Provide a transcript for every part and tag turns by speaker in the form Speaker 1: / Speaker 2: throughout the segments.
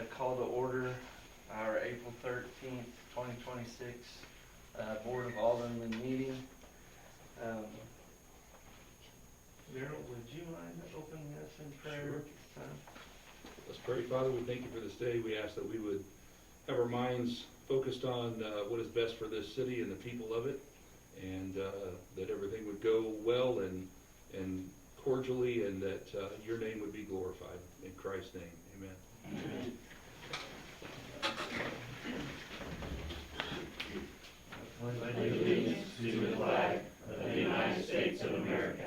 Speaker 1: Call to order our April 13th, 2026 Board of Aldermen meeting. Daryl, would you mind opening us in prayer
Speaker 2: Sure.
Speaker 1: at this time?
Speaker 2: Let's pray. Father, we thank you for this day. We ask that we would have our minds focused on what is best for this city and the people of it, and that everything would go well and cordially, and that your name would be glorified. In Christ's name, amen.
Speaker 1: Amen.
Speaker 3: pledge allegiance to the flag of the United States of America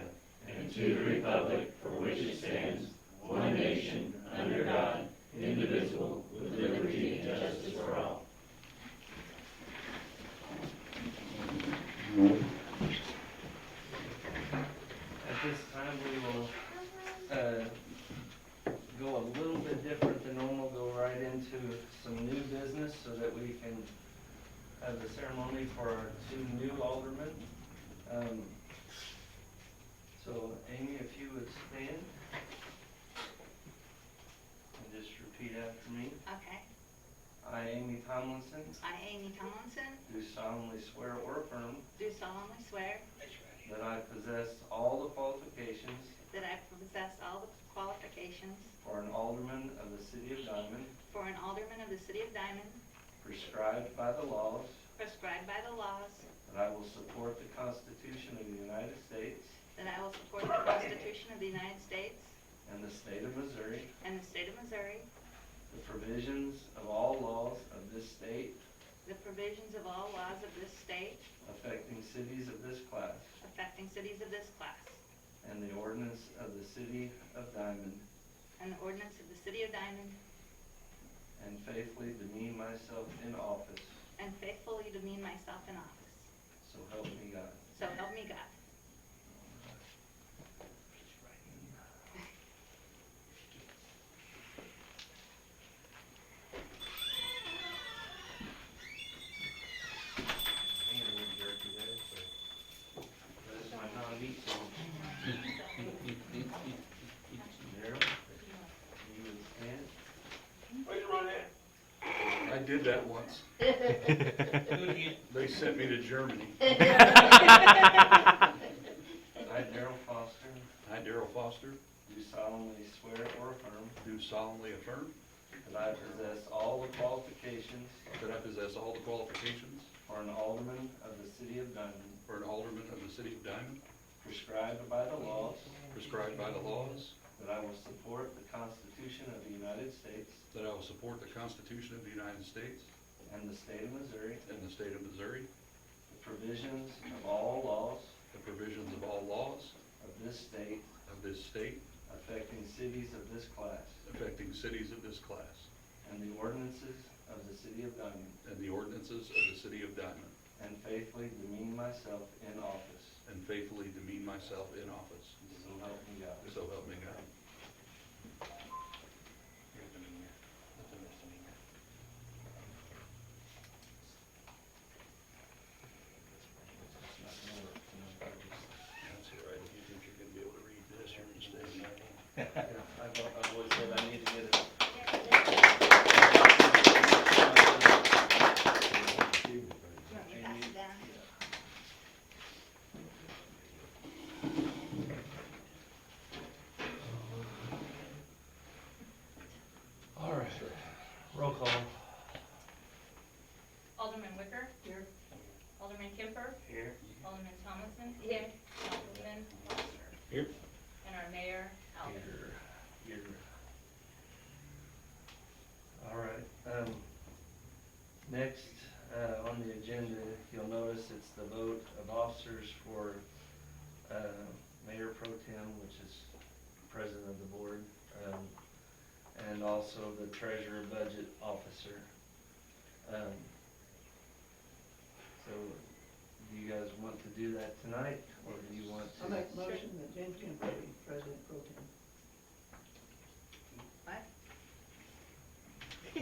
Speaker 3: and to the republic for which it stands, one nation, under God, indivisible, with liberty and justice for all.
Speaker 1: At this time, we will go a little bit different than normal, go right into some new business so that we can have the ceremony for our two new aldermen. So Amy, if you would stand and just repeat after me.
Speaker 4: Okay.
Speaker 1: I, Amy Tomlinson,
Speaker 4: I, Amy Tomlinson,
Speaker 1: do solemnly swear or affirm
Speaker 4: do solemnly swear
Speaker 1: that I possess all the qualifications
Speaker 4: that I possess all the qualifications
Speaker 1: for an alderman of the City of Diamond,
Speaker 4: for an alderman of the City of Diamond,
Speaker 1: prescribed by the laws,
Speaker 4: prescribed by the laws,
Speaker 1: that I will support the Constitution of the United States
Speaker 4: that I will support the Constitution of the United States
Speaker 1: and the state of Missouri,
Speaker 4: and the state of Missouri,
Speaker 1: the provisions of all laws of this state
Speaker 4: the provisions of all laws of this state
Speaker 1: affecting cities of this class,
Speaker 4: affecting cities of this class,
Speaker 1: and the ordinance of the City of Diamond,
Speaker 4: and the ordinance of the City of Diamond,
Speaker 1: and faithfully demean myself in office,
Speaker 4: and faithfully demean myself in office.
Speaker 1: so help me God.
Speaker 4: So help me God.
Speaker 1: Hand a little jerky there, so that is my non-meat sandwich. Daryl, you would stand.
Speaker 2: I did that once. They sent me to Germany.
Speaker 1: I, Daryl Foster,
Speaker 2: I, Darrell Foster,
Speaker 1: do solemnly swear or affirm
Speaker 2: do solemnly affirm
Speaker 1: that I possess all the qualifications
Speaker 2: that I possess all the qualifications
Speaker 1: for an alderman of the City of Diamond,
Speaker 2: for an alderman of the City of Diamond,
Speaker 1: prescribed by the laws,
Speaker 2: prescribed by the laws,
Speaker 1: that I will support the Constitution of the United States
Speaker 2: that I will support the Constitution of the United States
Speaker 1: and the state of Missouri,
Speaker 2: and the state of Missouri,
Speaker 1: the provisions of all laws
Speaker 2: the provisions of all laws
Speaker 1: of this state
Speaker 2: of this state
Speaker 1: affecting cities of this class,
Speaker 2: affecting cities of this class,
Speaker 1: and the ordinances of the City of Diamond,
Speaker 2: and the ordinances of the City of Diamond,
Speaker 1: and faithfully demean myself in office,
Speaker 2: and faithfully demean myself in office.
Speaker 1: so help me God.
Speaker 2: So help me God. That's all right. If you think you're gonna be able to read this, you're mistaken.
Speaker 1: I've always said I need to get it.
Speaker 4: You want me to pass it down?
Speaker 1: All right, roll call.
Speaker 5: Alderman Wicker. Here. Alderman Kemper.
Speaker 1: Here.
Speaker 5: Alderman Tomlinson. Here. Alderman Foster.
Speaker 2: Here.
Speaker 5: And our mayor, Alvin.
Speaker 1: Here. All right, next, on the agenda, you'll notice it's the vote of officers for, Mayor Pro Tem, which is president of the board, and also the treasurer budget officer. So, do you guys want to do that tonight, or do you want to?
Speaker 6: I make a motion that James Kemper be President Pro Tem.
Speaker 1: A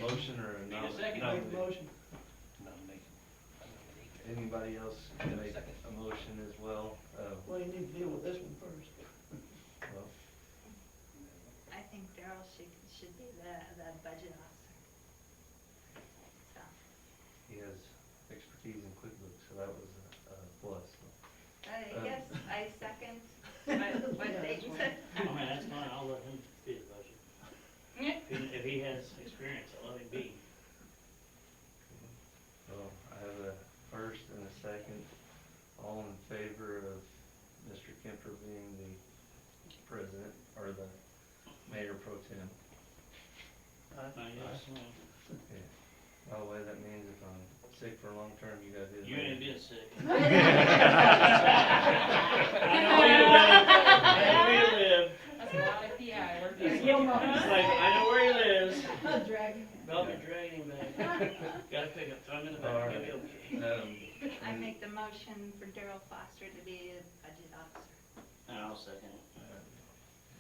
Speaker 1: motion or a
Speaker 3: Need a
Speaker 1: nomination?
Speaker 3: second.
Speaker 6: Make a motion.
Speaker 1: Anybody else can make a motion as well?
Speaker 6: Well, you need to deal with this one first.
Speaker 1: Well,
Speaker 4: I think Daryl
Speaker 5: Daryl should be the budget officer. So,
Speaker 1: He has expertise in QuickBooks, so that was a plus.
Speaker 5: yes, I second what Dayton said.
Speaker 3: I mean, that's fine, I'll let him be the budget. If he has experience, I'll let him be.
Speaker 1: Well, I have a first and a second. All in favor of Mr. Kemper being the president, or the mayor pro tem?
Speaker 3: Yes,
Speaker 1: Okay. By the way, that means if I'm sick for a long term, you gotta do the
Speaker 3: you
Speaker 1: mayor.
Speaker 3: ain't been sick. I know where you live, I know where you live.
Speaker 5: That's a lot of PI work.
Speaker 3: It's like, I know where he lives.
Speaker 6: Dragging it.
Speaker 3: Well, you're dragging him back. Gotta pick up, throw him in the back, he'll be okay.
Speaker 5: I make the motion for Daryl Foster to be the budget officer.
Speaker 3: And I'll second it.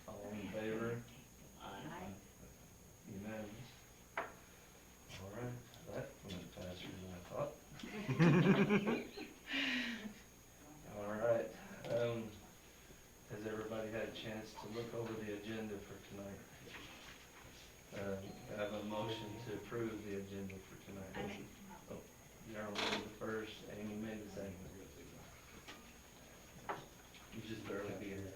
Speaker 1: All in favor?
Speaker 3: Aye.
Speaker 1: Unanimous. All right, that went faster than I thought. All right, has everybody had a chance to look over the agenda for tonight? I have a motion to approve the agenda for tonight.
Speaker 5: I make
Speaker 1: Darryl made the first, Amy made the second. You just barely beat her.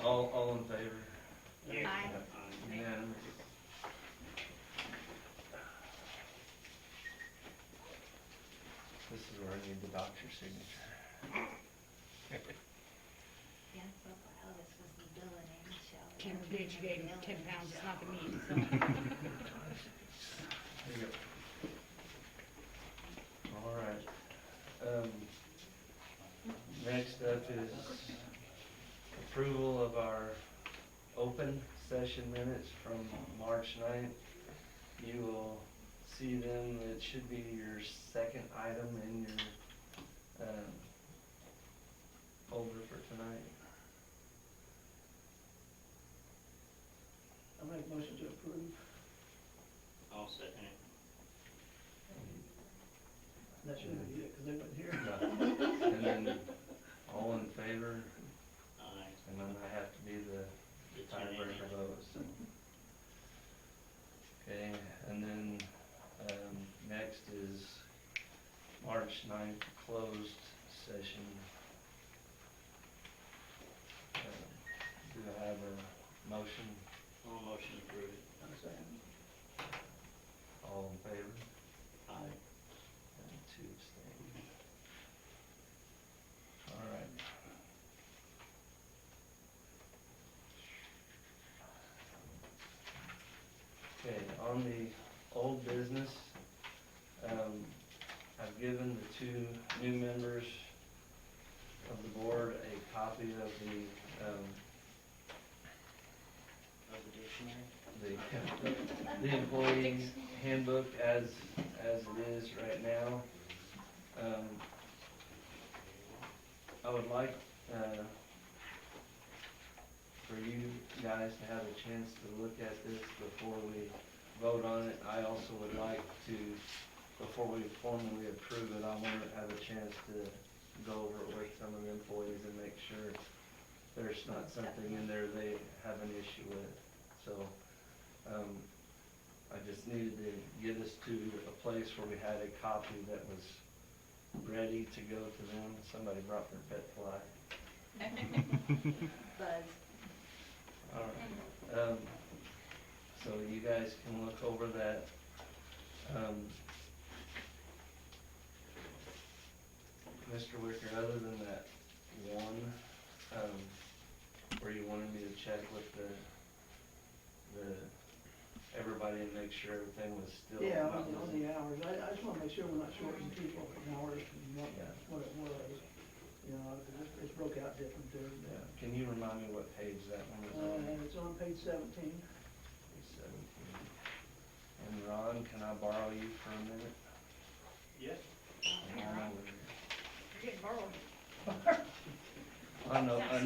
Speaker 1: All in favor?
Speaker 5: Aye.
Speaker 1: Unanimous. This is where I need the doctor's signature.
Speaker 5: Yeah, for a while, this was the billing and Michelle.
Speaker 7: Can't forget you gave him 10 pounds, it's not the meat, so.
Speaker 1: There you go. All right. Next up is approval of our open session minutes from March 9th. You will see them, it should be your second item in your folder for tonight.
Speaker 6: I make motion to approve.
Speaker 3: I'll second it.
Speaker 6: That shouldn't be it, because they wasn't here.
Speaker 1: No. And then, all in favor,
Speaker 3: Aye.
Speaker 1: and then I have to be the
Speaker 3: It's
Speaker 1: tiebreaker vote, so. Okay, and then, next is March 9th, closed session. Do I have a motion?
Speaker 3: I'll motion to approve it.
Speaker 6: I'm saying.
Speaker 1: All in favor?
Speaker 3: Aye.
Speaker 1: And 2 abstain. All right. Okay, on the old business, I've given the 2 new members of the board a copy of
Speaker 3: Of the dictionary?
Speaker 1: the employee handbook as it is right now. I would like, for you guys to have a chance to look at this before we vote on it. I also would like to, before we formally approve it, I want to have a chance to go over it with some of the employees and make sure there's not something in there they have an issue with. So, I just needed to get us to a place where we had a copy that was ready to go to them. Somebody brought their pet fly.
Speaker 5: Buzz.
Speaker 1: All right. So you guys can look over that. Mr. Wicker, other than that one, where you wanted me to check with the everybody and make sure everything was still.
Speaker 6: Yeah,
Speaker 1: not
Speaker 6: on
Speaker 1: losing-
Speaker 6: the hours. I just wanna make sure we're not shorting people in hours from
Speaker 1: Yeah.
Speaker 6: what it was. You know, it's broke out different too.
Speaker 1: Yeah. Can you remind me what page that one was on?
Speaker 6: And it's on page 17.
Speaker 1: Page 17. And Ron, can I borrow you for a minute?
Speaker 3: Yes.
Speaker 7: You're getting borrowed.
Speaker 1: I know he's.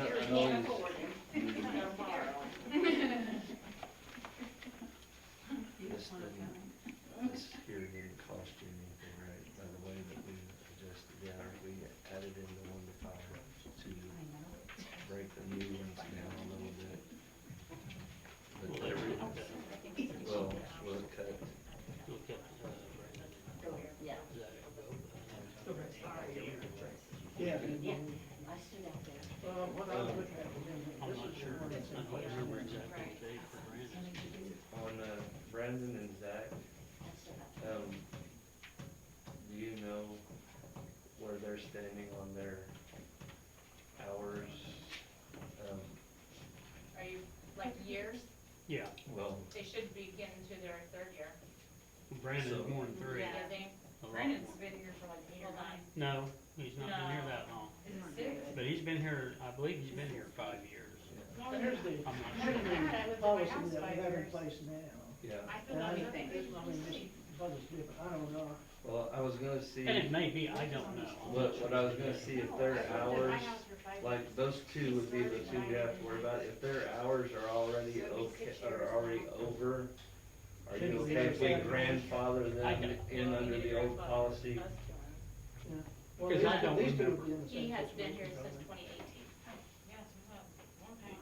Speaker 1: This here didn't cost you anything, right, by the way that we adjusted the hours, we added in the 1 to 5 to break the new ones down a little bit. Brandon and Zach, do you know where they're standing on their hours?
Speaker 8: Are you, like, years?
Speaker 9: Yeah,
Speaker 1: Well,
Speaker 8: They should be getting to their third year.
Speaker 9: Brandon's more than 3.
Speaker 8: I think.
Speaker 9: A lot
Speaker 7: Brandon's
Speaker 9: more.
Speaker 7: been here for like 8 or
Speaker 8: Hold
Speaker 7: 9.
Speaker 8: on.
Speaker 9: No, he's not been here
Speaker 8: No.
Speaker 9: that long.
Speaker 7: Is it 6?
Speaker 9: But he's been here, I believe he's been here 5 years.
Speaker 6: But here's the,
Speaker 9: I'm not
Speaker 6: here's
Speaker 9: sure.
Speaker 7: I heard I lived
Speaker 6: the
Speaker 7: in my
Speaker 6: policy
Speaker 7: house
Speaker 6: that
Speaker 7: 5
Speaker 6: we have in
Speaker 7: years.
Speaker 6: place now.
Speaker 1: yeah,
Speaker 7: I feel
Speaker 6: And I
Speaker 7: like
Speaker 6: think,
Speaker 7: nothing.
Speaker 6: I mean, this budget's different, I don't know.
Speaker 1: well, I was gonna see,
Speaker 9: And it may be, I don't know. I'm not
Speaker 1: what I was gonna see if their
Speaker 7: I lived in my
Speaker 1: hours,
Speaker 7: house for 5
Speaker 1: like,
Speaker 7: years.
Speaker 1: those two would be the two we have to worry about. If their hours are already over, are you okay if we grandfather them in under the old policy?
Speaker 6: Well,
Speaker 9: Because
Speaker 6: these
Speaker 9: I
Speaker 6: two-
Speaker 9: don't
Speaker 6: these two
Speaker 9: remember.
Speaker 6: would be in the
Speaker 8: He
Speaker 6: same
Speaker 8: has been
Speaker 6: situation,
Speaker 8: here since
Speaker 6: probably.
Speaker 8: 2018.
Speaker 7: Yes, well, okay.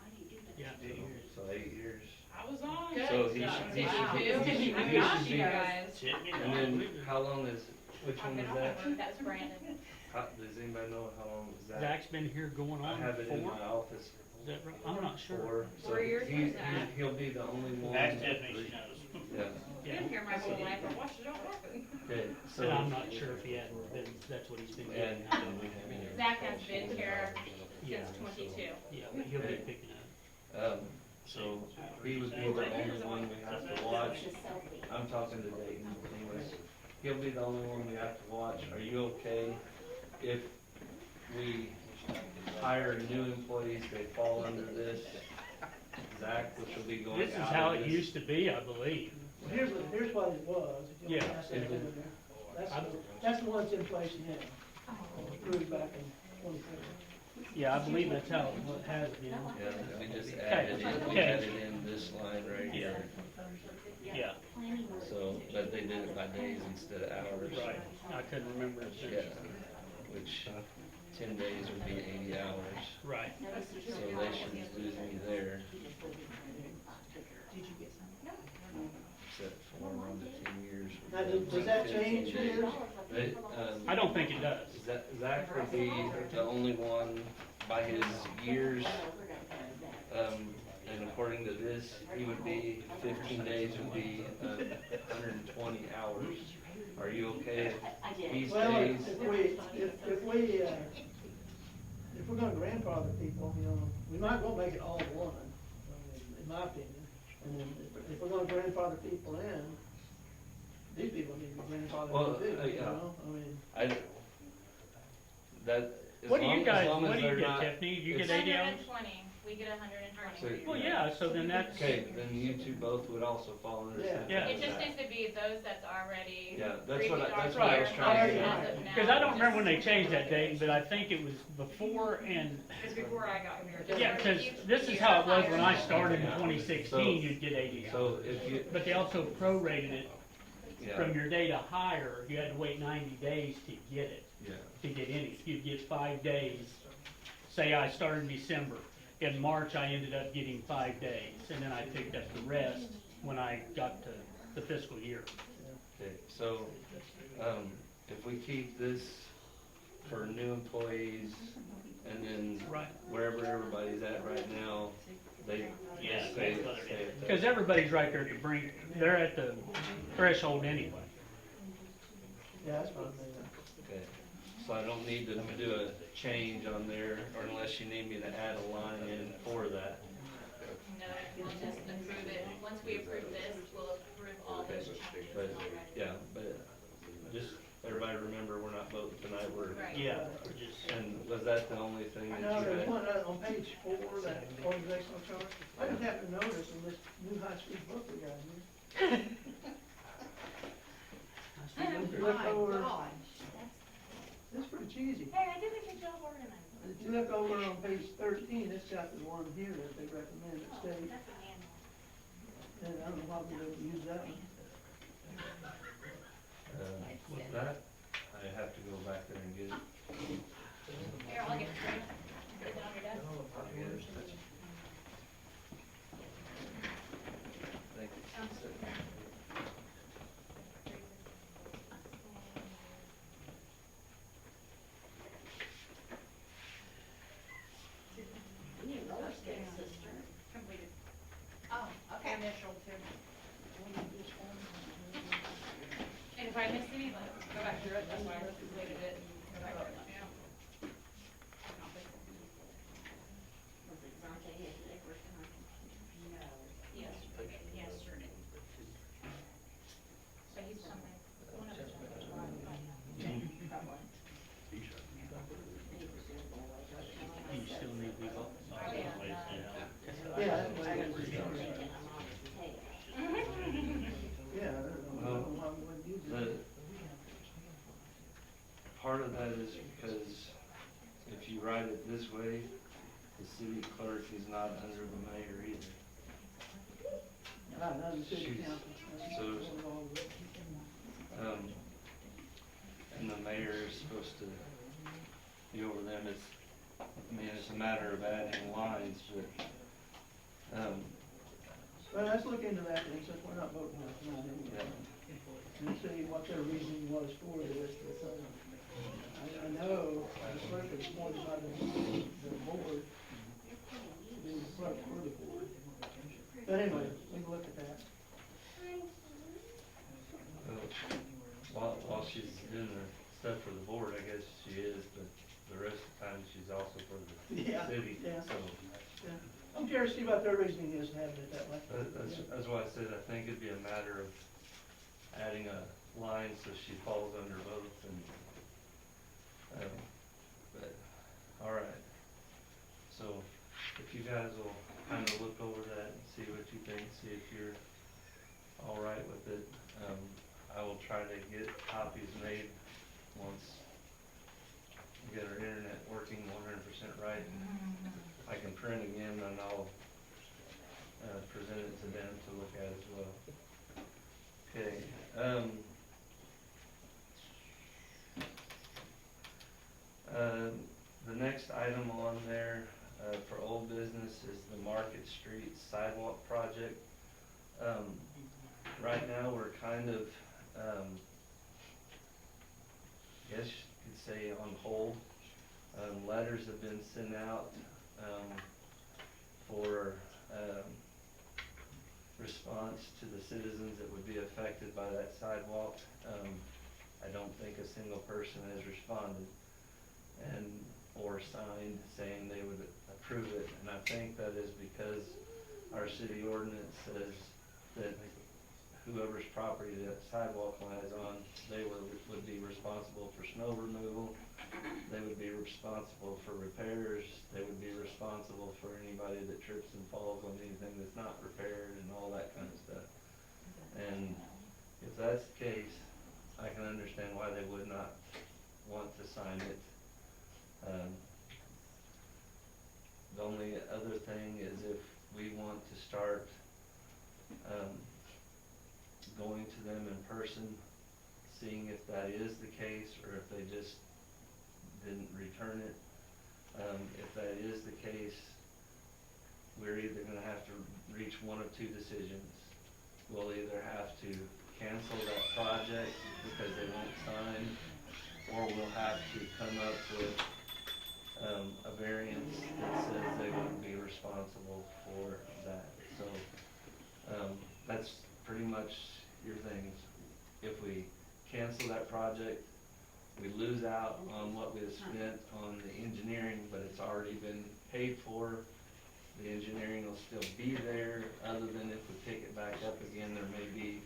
Speaker 9: Yeah, 8 years.
Speaker 1: So 8 years.
Speaker 7: I was on.
Speaker 8: Good.
Speaker 1: So he
Speaker 8: job.
Speaker 1: should-
Speaker 8: Did
Speaker 1: he
Speaker 8: you
Speaker 1: should-
Speaker 8: do?
Speaker 1: he should-
Speaker 8: I
Speaker 1: he
Speaker 8: got
Speaker 1: should
Speaker 8: you
Speaker 1: be-
Speaker 8: guys.
Speaker 1: And then, how long is, which one was that?
Speaker 8: That's Brandon.
Speaker 1: Does anybody know how long was that?
Speaker 9: Zach's been here going
Speaker 1: I
Speaker 9: on
Speaker 1: have it in
Speaker 9: 4.
Speaker 1: my office.
Speaker 9: Is that right? I'm not sure.
Speaker 1: 4. So
Speaker 8: 4 years
Speaker 1: he-
Speaker 8: was that?
Speaker 1: He'll be the only one.
Speaker 4: That's Tiffany, she knows.
Speaker 1: Yeah,
Speaker 9: Yeah.
Speaker 7: Been here my whole life, I watched it all happen.
Speaker 1: okay, so.
Speaker 9: And I'm not sure if he hadn't been, that's what he's been
Speaker 1: And,
Speaker 9: getting.
Speaker 8: Zach has been here
Speaker 9: Yeah.
Speaker 8: since 22.
Speaker 9: Yeah, but he'll be picking up.
Speaker 1: so he would be the only one we have to watch. I'm talking to Dayton anyways. He'll be the only one we have to watch. Are you okay if we hire new employees, they fall under this? Zach, which will be going out
Speaker 9: This is
Speaker 1: of
Speaker 9: how it
Speaker 1: this.
Speaker 9: used to be, I believe.
Speaker 6: Well, here's what it was, if you'll
Speaker 9: Yeah.
Speaker 6: pass that over there.
Speaker 9: I'm-
Speaker 6: That's the one that's in place now, approved back in 2020.
Speaker 9: Yeah, I believe that's how it has been.
Speaker 1: Yeah, we just added in, we
Speaker 9: Okay.
Speaker 1: added in this line right here.
Speaker 9: Yeah,
Speaker 1: So, but they did it by days instead of hours.
Speaker 9: right. I couldn't remember it.
Speaker 1: Yeah, which 10 days would be 80 hours.
Speaker 9: Right.
Speaker 1: So they shouldn't lose me there. Set for 1 to 10 years.
Speaker 6: Now, does that change
Speaker 1: 15 days.
Speaker 6: yours?
Speaker 1: They,
Speaker 9: I don't think it does.
Speaker 1: Zach would be the only one by his years, and according to this, he would be, 15 days would be 120 hours. Are you okay if he
Speaker 6: Well,
Speaker 1: stays?
Speaker 6: if we're gonna grandfather people, we might well make it all one, I mean, in my opinion. And then if we're gonna grandfather people in, these people need to be
Speaker 1: Well,
Speaker 6: grandfathered in too,
Speaker 1: yeah.
Speaker 6: I mean.
Speaker 1: I, that, as
Speaker 9: What do
Speaker 1: long
Speaker 9: you
Speaker 1: as
Speaker 9: guys,
Speaker 1: long
Speaker 9: what
Speaker 1: as
Speaker 9: do you
Speaker 1: they're
Speaker 9: get,
Speaker 1: not.
Speaker 9: Tiffany? You get
Speaker 1: it's-
Speaker 9: 80 hours?
Speaker 8: 120. We get 120.
Speaker 1: So-
Speaker 9: Well, yeah, so then that's,
Speaker 1: Okay, then you two both would also fall under the same.
Speaker 9: Yeah.
Speaker 8: It just needs to be those that's already.
Speaker 1: Yeah, that's what I was
Speaker 9: Right.
Speaker 1: trying to
Speaker 8: As
Speaker 1: get.
Speaker 8: of now.
Speaker 9: because I don't remember when they changed that date, but I think it was before and,
Speaker 7: It's before I got here.
Speaker 9: yeah, because this is how it was when I started in 2016, you'd get 80 hours.
Speaker 1: So if you,
Speaker 9: But they also prorated it from
Speaker 1: yeah,
Speaker 9: your day to hire, you had to wait 90 days to get it,
Speaker 1: yeah,
Speaker 9: to get any. You'd get 5 days. Say I started in December. In March, I ended up getting 5 days, and then I picked up the rest when I got to the fiscal year.
Speaker 1: okay, so, if we keep this for new employees, and then
Speaker 9: Right.
Speaker 1: wherever everybody's at right now, they
Speaker 4: Yeah,
Speaker 1: stay
Speaker 4: that's what it
Speaker 1: at
Speaker 4: is.
Speaker 1: that.
Speaker 9: Because everybody's right there at the brink, they're at the threshold anyway.
Speaker 6: Yeah, that's what I mean.
Speaker 1: Okay, so I don't need to do a change on there, or unless you need me to add a line in for that.
Speaker 8: No, we'll just approve it. Once we approve this, we'll approve all those changes.
Speaker 1: But, yeah, but just, everybody remember, we're not voting tonight, we're,
Speaker 8: Right.
Speaker 9: Yeah, we're just,
Speaker 1: and was that the only thing
Speaker 6: I
Speaker 1: that
Speaker 6: know,
Speaker 1: you
Speaker 6: there's
Speaker 1: had?
Speaker 6: one on page 4, that organizational chart, I just happened to notice in this new high-speed book we got here. Look
Speaker 7: My
Speaker 6: over,
Speaker 7: God.
Speaker 6: it's pretty cheesy.
Speaker 8: Hey, I did a good job organizing.
Speaker 6: If you look over on page 13, it's got the one here that they recommend it stays,
Speaker 8: That's an animal.
Speaker 6: and I don't know how we would use that one.
Speaker 1: With that, I have to go back there and get it.
Speaker 8: Here, I'll get it. Put it on your desk.
Speaker 1: I'll get it. Thank you.
Speaker 8: Completed.
Speaker 7: Oh, okay. Initial too. If I missed any, go back through it, that's why I completed it, go back through it, let me know. I'll fix it. Yesterday. So he's coming. One of us.
Speaker 9: You still need legal?
Speaker 6: Yeah, that's why it's- yeah, I don't know why we wouldn't use
Speaker 1: The,
Speaker 6: it.
Speaker 1: part of that is because if you write it this way, the city clerk is not under the mayor either.
Speaker 6: Right, not the city
Speaker 1: Shoot.
Speaker 6: council. That's
Speaker 1: So-
Speaker 6: what all of it.
Speaker 1: And the mayor is supposed to be over them. It's, I mean, it's a matter of adding lines, but,
Speaker 6: Well, let's look into that, then, since we're not voting on it tonight
Speaker 1: yeah.
Speaker 6: anyway. And see what their reasoning was for this, because I know the clerk is appointed by the board to be the clerk for the board. But anyway, we can look at that.
Speaker 1: While she's doing the stuff for the board, I guess she is, but the rest of the time she's also for the
Speaker 6: Yeah,
Speaker 1: city,
Speaker 6: yeah.
Speaker 1: so.
Speaker 6: Yeah. I'm curious to see what their reasoning is in having it that way.
Speaker 1: That's why I said I think it'd be a matter of adding a line so she falls under both and, but, all right. So if you guys will kind of look over that and see what you think, see if you're all right with it. I will try to get copies made once we get our internet working 100% right. I can print again and I'll present it to them to look at as well. Okay. The next item on there for old business is the Market Street sidewalk project. Right now, we're kind of, guess you could say on hold. Letters have been sent out for response to the citizens that would be affected by that sidewalk. I don't think a single person has responded or signed saying they would approve it, and I think that is because our city ordinance says that whoever's property that sidewalk lies on, they would be responsible for snow removal, they would be responsible for repairs, they would be responsible for anybody that trips and falls on anything that's not repaired and all that kind of stuff. And if that's the case, I can understand why they would not want to sign it. The only other thing is if we want to start going to them in person, seeing if that is the case or if they just didn't return it. If that is the case, we're either gonna have to reach one of two decisions. We'll either have to cancel that project because they won't sign, or we'll have to come up with a variance that says they won't be responsible for that. So that's pretty much your things. If we cancel that project, we lose out on what we have spent on the engineering, but it's already been paid for. The engineering will still be there, other than if we pick it back up again, there may be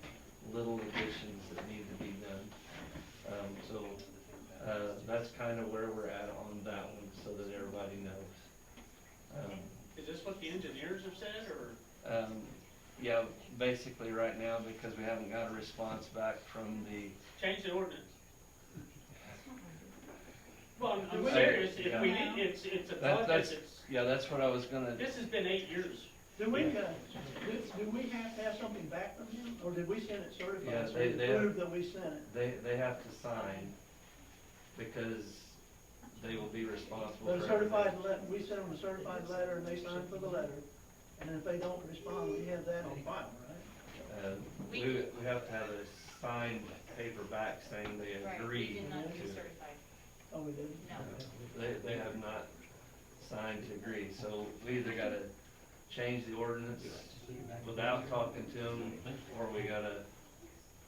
Speaker 1: little additions that need to be done. That's kind of where we're at on that one, so that everybody knows.
Speaker 9: Is this what the engineers have said, or?
Speaker 1: Yeah, basically right now, because we haven't got a response back from the,
Speaker 9: Change the ordinance. Well, I'm
Speaker 6: Yeah.
Speaker 9: serious, if we need, it's a project,
Speaker 1: that's,
Speaker 9: it's,
Speaker 1: yeah, that's what I was gonna,
Speaker 9: this has been 8 years.
Speaker 6: Do we have to have something back from him, or did we send it
Speaker 1: Yeah,
Speaker 6: certified, so
Speaker 1: they
Speaker 6: to prove that we sent it?
Speaker 1: they have to sign, because they will be responsible
Speaker 6: But
Speaker 1: for
Speaker 6: a certified
Speaker 1: everything.
Speaker 6: letter, we send them a certified letter, and they sign for the letter, and if they don't respond, we have that on file, right?
Speaker 1: We have to have a signed paper back saying they
Speaker 8: Right, we
Speaker 1: agree
Speaker 8: did not get
Speaker 1: to.
Speaker 8: certified,
Speaker 6: Oh, we did?
Speaker 8: no.
Speaker 1: They have not signed to agree, so we either gotta change the ordinance without talking to them, or we gotta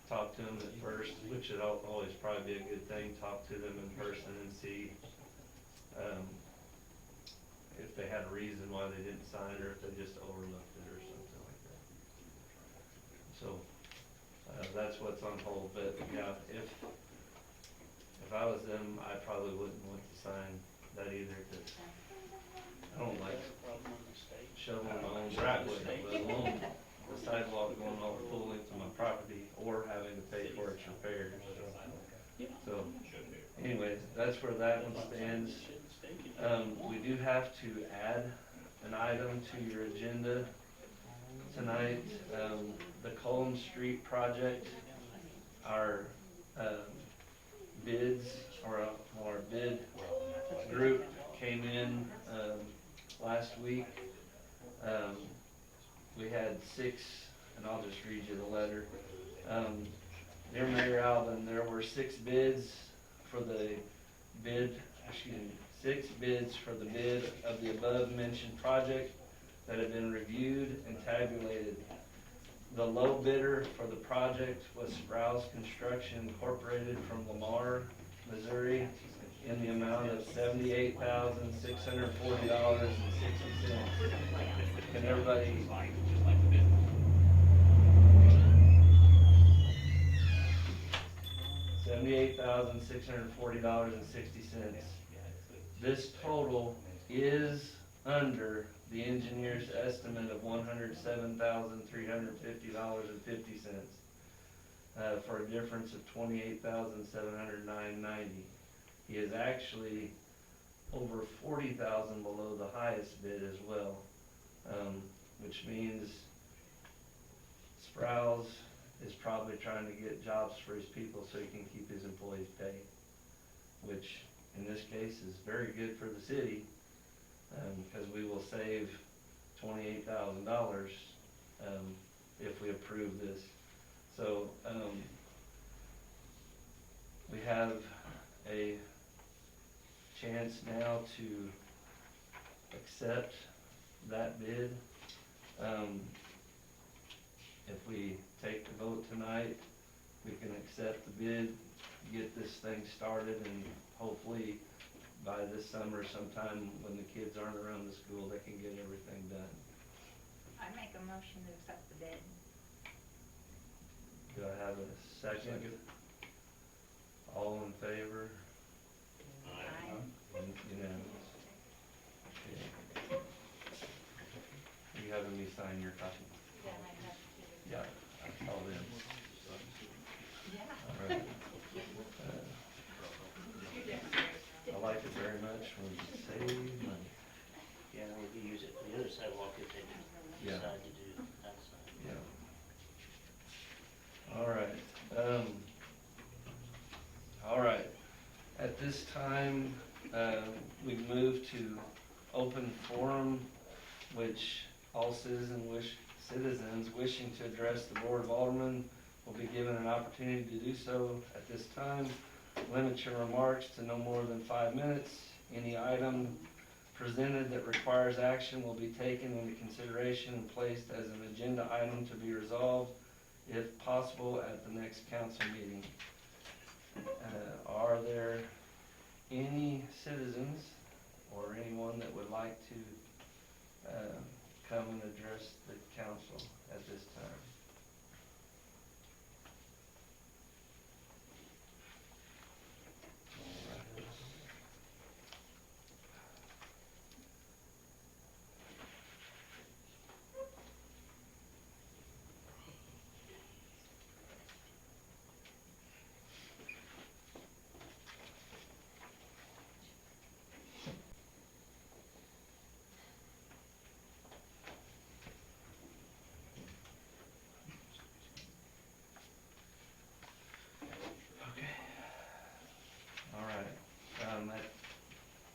Speaker 1: talk to them at first, which would always probably be a good thing, talk to them in person and see, if they had a reason why they didn't sign, or if they just overlooked it or something like that. So, that's what's on hold, but yeah, if I was them, I probably wouldn't want to sign that either, 'cause I don't like shoveling my own driveway, let alone the sidewalk going over the full length of my property, or having to pay for its repairs, so. Anyways, that's where that one stands. We do have to add an item to your agenda tonight, the Colm Street project. Our, bids, or our bid group came in, last week. We had 6, and I'll just read you the letter. Dear Mayor Alvin, there were 6 bids for the bid, 6 bids for the bid of the above-mentioned project that have been reviewed and tabulated. The low bidder for the project was Sprouse Construction Incorporated from Lamar, Missouri, in the amount of $78,640.60. Can everybody? $78,640.60. This total is under the engineer's estimate of $107,350.50, for a difference of $28,709.90. He is actually over $40,000 below the highest bid as well, which means Sprouse is probably trying to get jobs for his people so he can keep his employees paid, which in this case is very good for the city, because we will save $28,000 if we approve this. So we have a chance now to accept that bid. If we take the vote tonight, we can accept the bid, get this thing started, and hopefully by this summer sometime when the kids aren't around the school, they can get everything done.
Speaker 5: I make a motion to accept the bid.
Speaker 1: Do I have a second? All in favor?
Speaker 5: Aye.
Speaker 1: Unanimous. Okay. You having me sign your copy?
Speaker 8: Yeah, I have to.
Speaker 1: Yeah, I saw them.
Speaker 5: Yeah.
Speaker 1: All right. I like it very much when you save money.
Speaker 3: Yeah, we could use it for the other sidewalk if they
Speaker 1: Yeah.
Speaker 3: decide to do that side.
Speaker 1: Yeah. All right, all right. At this time, we move to open forum, which all citizens wishing to address the Board of Aldermen will be given an opportunity to do so at this time. Limit your remarks to no more than 5 minutes. Any item presented that requires action will be taken into consideration and placed as an agenda item to be resolved, if possible, at the next council meeting. Are there any citizens or anyone that would like to come and address the council at this time?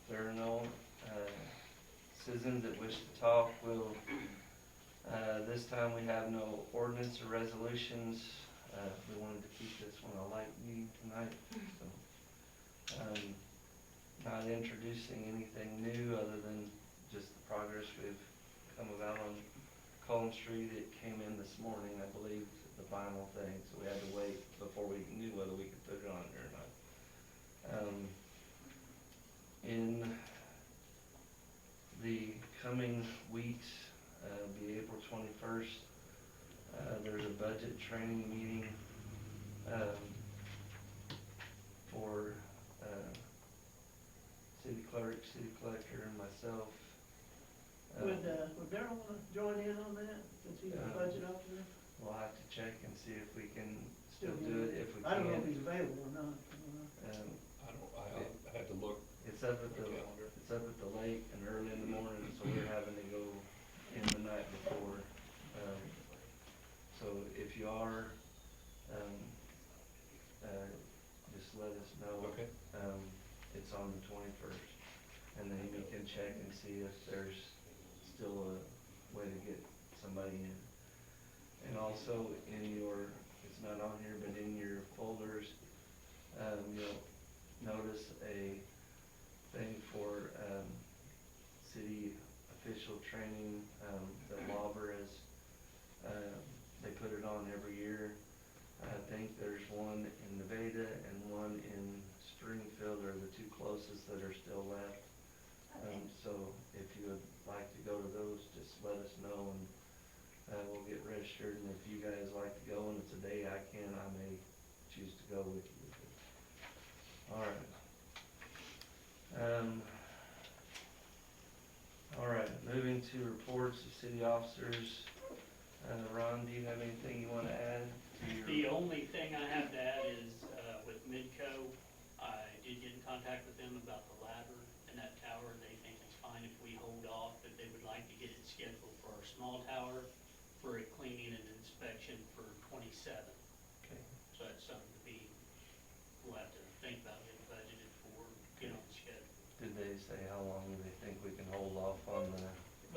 Speaker 1: There are no citizens that wish to talk. We'll, this time we have no ordinance or resolutions. We wanted to keep this one a light meeting tonight, so. Not introducing anything new other than just the progress we've come about on Colm Street. It came in this morning, I believe, the final thing, so we had to wait before we knew whether we could put it on there or not. In the coming weeks, be April 21st, there's a budget training meeting, for, city clerk, city collector, and myself.
Speaker 6: Would Darryl wanna join in on that, since he's a budget officer?
Speaker 1: We'll have to check and see if we can still do it, if we can.
Speaker 6: I don't know if he's available or not.
Speaker 2: I had to look
Speaker 1: It's up at
Speaker 2: at
Speaker 1: the,
Speaker 2: the calendar.
Speaker 1: it's up at the lake and early in the morning, so we're having to go in the night before. So if you are, just let us know.
Speaker 2: Okay.
Speaker 1: It's on the 21st, and then we can check and see if there's still a way to get somebody in. And also in your, it's not on here, but in your folders, you'll notice a thing for, city official training, that Lauber has, they put it on every year. I think there's one in Nevada and one in Springfield are the two closest that are still left.
Speaker 5: Okay.
Speaker 1: So if you would like to go to those, just let us know and, we'll get registered, and if you guys like to go and it's a day I can, I may choose to go with you. Alright. Alright, moving to reports of city officers. Ron, do you have anything you wanna add to your?
Speaker 9: The only thing I have to add is, with Midco, I did get in contact with them about the ladder and that tower. They think it's fine if we hold off, but they would like to get it scheduled for our small tower for a cleaning and inspection for 27.
Speaker 1: Okay.
Speaker 9: So that's something to be, we'll have to think about getting budgeted for, get on the schedule.
Speaker 1: Did they say how long they think we can hold off on the?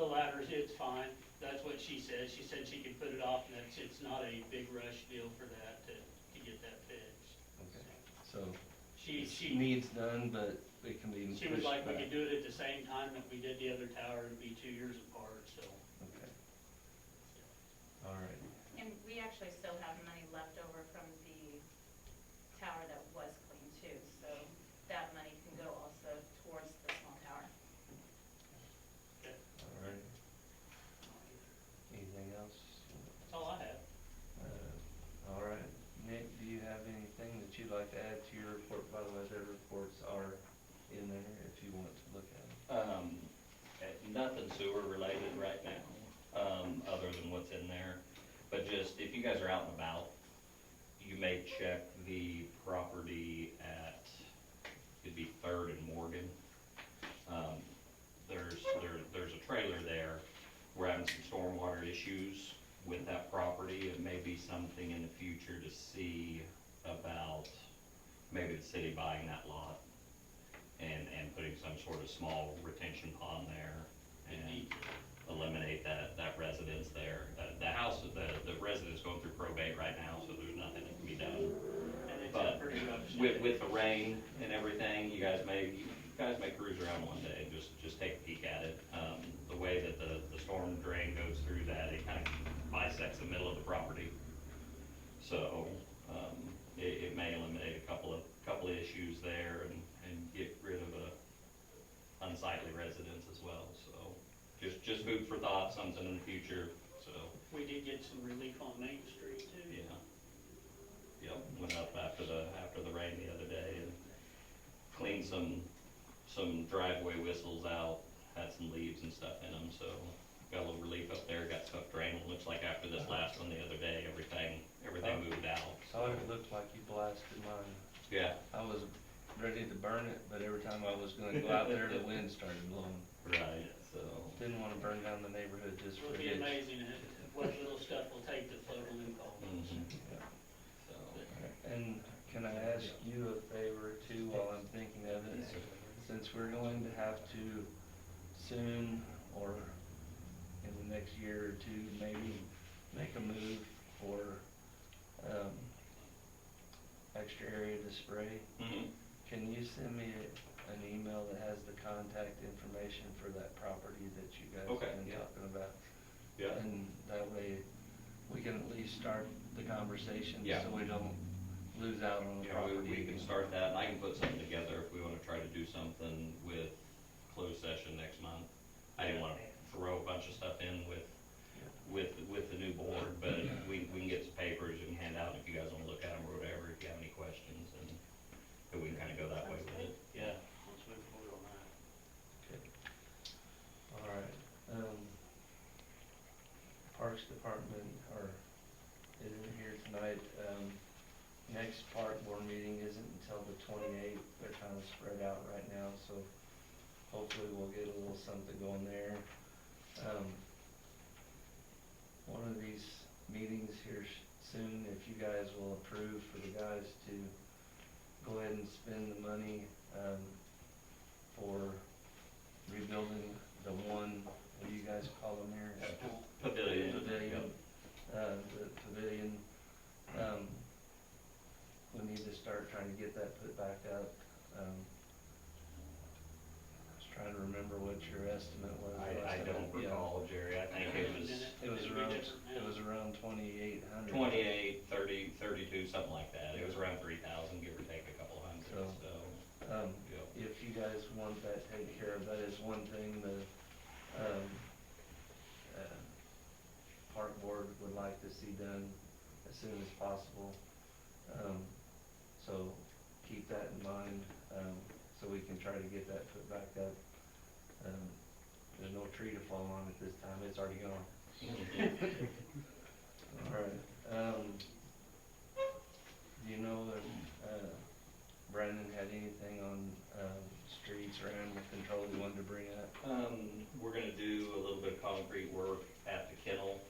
Speaker 9: The ladders, it's fine. That's what she said. She said she could put it off, and it's not a big rush deal for that to get that fixed.
Speaker 1: Okay, so
Speaker 9: She
Speaker 1: needs done, but it can be
Speaker 9: She was
Speaker 1: pushed
Speaker 9: like, we
Speaker 1: back.
Speaker 9: could do it at the same time that we did the other tower, it'd be 2 years apart, so.
Speaker 1: Okay. All right.
Speaker 8: And we actually still have money left over from the tower that was clean too, so that money can go also towards the small tower.
Speaker 1: All right. Anything else?
Speaker 9: That's all I have.
Speaker 1: All right. Nick, do you have anything that you'd like to add to your report? By the way, their reports are in there if you want to look at them.
Speaker 3: Nothing sewer related right now, other than what's in there. But just, if you guys are out and about, you may check the property at, it'd be 3rd and Morgan. There's a trailer there. We're having some stormwater issues with that property. It may be something in the future to see about maybe the city buying that lot and putting some sort of small retention pond there and eliminate that residence there. The house, the resident's going through probate right now, so there's nothing that can be done.
Speaker 9: And it's
Speaker 3: But
Speaker 9: pretty rough.
Speaker 3: with the rain and everything, you guys may cruise around one day, just take a peek at it. The way that the storm drain goes through that, it kind of bisects the middle of the property. So, it may eliminate a couple of issues there and get rid of unsightly residents as well, so. Just food for thought, something in the future, so,
Speaker 9: We did get some relief on Main Street too.
Speaker 3: yeah. Yep, went up after the rain the other day and cleaned some driveway whistles out, had some leaves and stuff in them, so got a little relief up there, got stuff draining. Looks like after this last one the other day, everything moved out.
Speaker 1: Saw it looked like you blasted mine.
Speaker 3: Yeah,
Speaker 1: I was ready to burn it, but every time I was gonna go out there, the wind started blowing.
Speaker 3: right, so.
Speaker 1: Didn't wanna burn down the neighborhood just for
Speaker 9: It'll
Speaker 1: it.
Speaker 9: be amazing what little stuff will take to float a leak off.
Speaker 3: Mhm.
Speaker 1: Yeah.
Speaker 3: So,
Speaker 1: And can I ask you a favor too while I'm thinking of it? Since we're going to have to soon, or in the next year or two, maybe make a move for, extra area to spray,
Speaker 3: mhm.
Speaker 1: can you send me an email that has the contact information for that property that you guys
Speaker 3: Okay,
Speaker 1: have been
Speaker 3: yeah.
Speaker 1: talking about?
Speaker 3: Yeah.
Speaker 1: And that way, we can at least start the conversation,
Speaker 10: Yeah.
Speaker 1: so we don't lose out on the
Speaker 10: Yeah,
Speaker 1: property.
Speaker 10: we can start that, and I can put something together if we wanna try to do something with closed session next month. I didn't wanna throw a bunch of stuff in with the new board, but we can get some papers and hand out if you guys wanna look at them or whatever, if you have any questions, and we can kinda go that way with it.
Speaker 9: Yeah, let's move forward on that.
Speaker 1: Okay. All right, Parks Department isn't here tonight. Next park board meeting isn't until the 28th. They're kind of spread out right now, so hopefully we'll get a little something going there. One of these meetings here soon, if you guys will approve for the guys to go ahead and spend the money, for rebuilding the one, what do you guys call them here?
Speaker 10: Pavilion.
Speaker 1: Pavilion, the pavilion, we need to start trying to get that put back up. I was trying to remember what your estimate was.
Speaker 10: I
Speaker 1: last
Speaker 10: don't
Speaker 1: time. Yeah.
Speaker 10: recall, Jerry, I think it was
Speaker 1: It was around 2,800.
Speaker 10: 28, 30, 32, something like that. It was around 3,000, give or take a couple hundred,
Speaker 1: So,
Speaker 10: so. yeah.
Speaker 1: If you guys want that taken care of, that is one thing the, park board would like to see done as soon as possible. So keep that in mind, so we can try to get that put back up. There's no tree to fall on at this time, it's already gone. All right, do you know if, Brandon had anything on, streets or animal control he wanted to bring up?
Speaker 10: We're gonna do a little bit of concrete work at the kennel,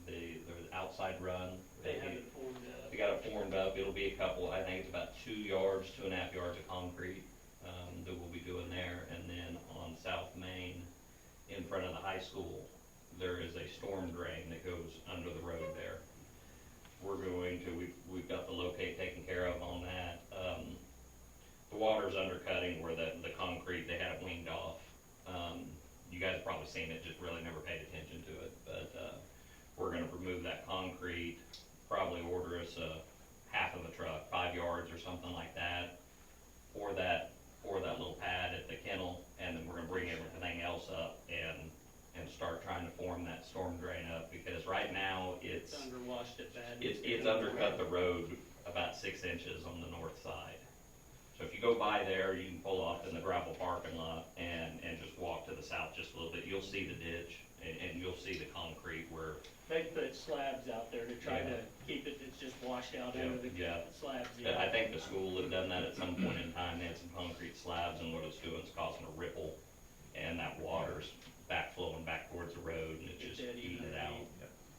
Speaker 10: the outside run.
Speaker 9: They have it formed up.
Speaker 10: They got it formed up, it'll be a couple, I think it's about 2 yards, 2.5 yards of concrete, that we'll be doing there. And then on South Main, in front of the high school, there is a storm drain that goes under the road there. We're going to, we've got the locate taken care of on that. The water's undercutting where the concrete, they had it weaned off. You guys have probably seen it, just really never paid attention to it, but, we're gonna remove that concrete, probably order us half of a truck, 5 yards or something like that, for that little pad at the kennel, and then we're gonna bring everything else up and start trying to form that storm drain up, because right now
Speaker 9: It's underwashed at bad.
Speaker 10: it's undercut the road about 6 inches on the north side. So if you go by there, you can pull off in the gravel parking lot and just walk to the south just a little bit, you'll see the ditch, and you'll see the concrete where.
Speaker 9: They put slabs out there to try
Speaker 10: Yeah.
Speaker 9: to keep it, it's just washed out under the
Speaker 10: Yeah.
Speaker 9: slabs.
Speaker 10: I think the school had done that at some point in time, they had some concrete slabs, and what it's doing is causing a ripple, and that water's flowing back towards the road, and it's just
Speaker 9: Dead
Speaker 10: eating
Speaker 9: even
Speaker 10: it out.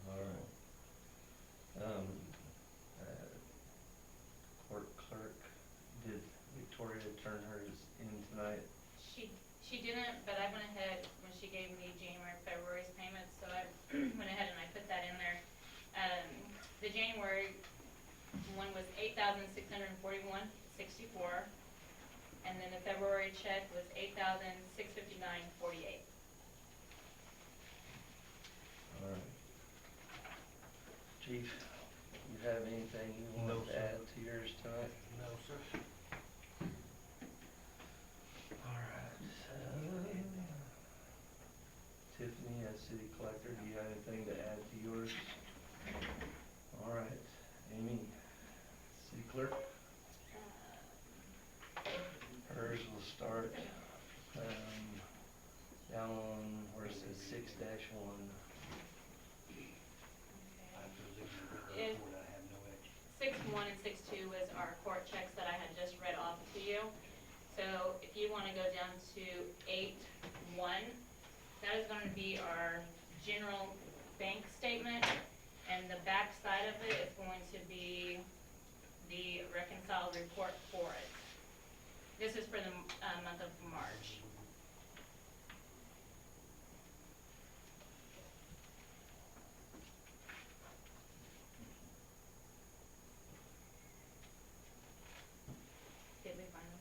Speaker 1: All right. Court clerk, did Victoria turn hers in tonight?
Speaker 8: She didn't, but I went ahead, when she gave me January, February's payments, so I went ahead and I put that in there. The January one was $8,641.64, and then the February check was $8,659.48.
Speaker 1: All right. Chief, you have anything you want to add to yours tonight?
Speaker 4: No, sir.
Speaker 1: All right. Tiffany, as city collector, do you have anything to add to yours? All right. Amy, city clerk? Hers will start, down on where it says 6-1.
Speaker 8: If 6-1 and 6-2 was our court checks that I had just read off to you. So if you want to go down to 8-1, that is going to be our general bank statement, and the back side of it is going to be the reconciled report for it. This is for the month of March. Did we find them?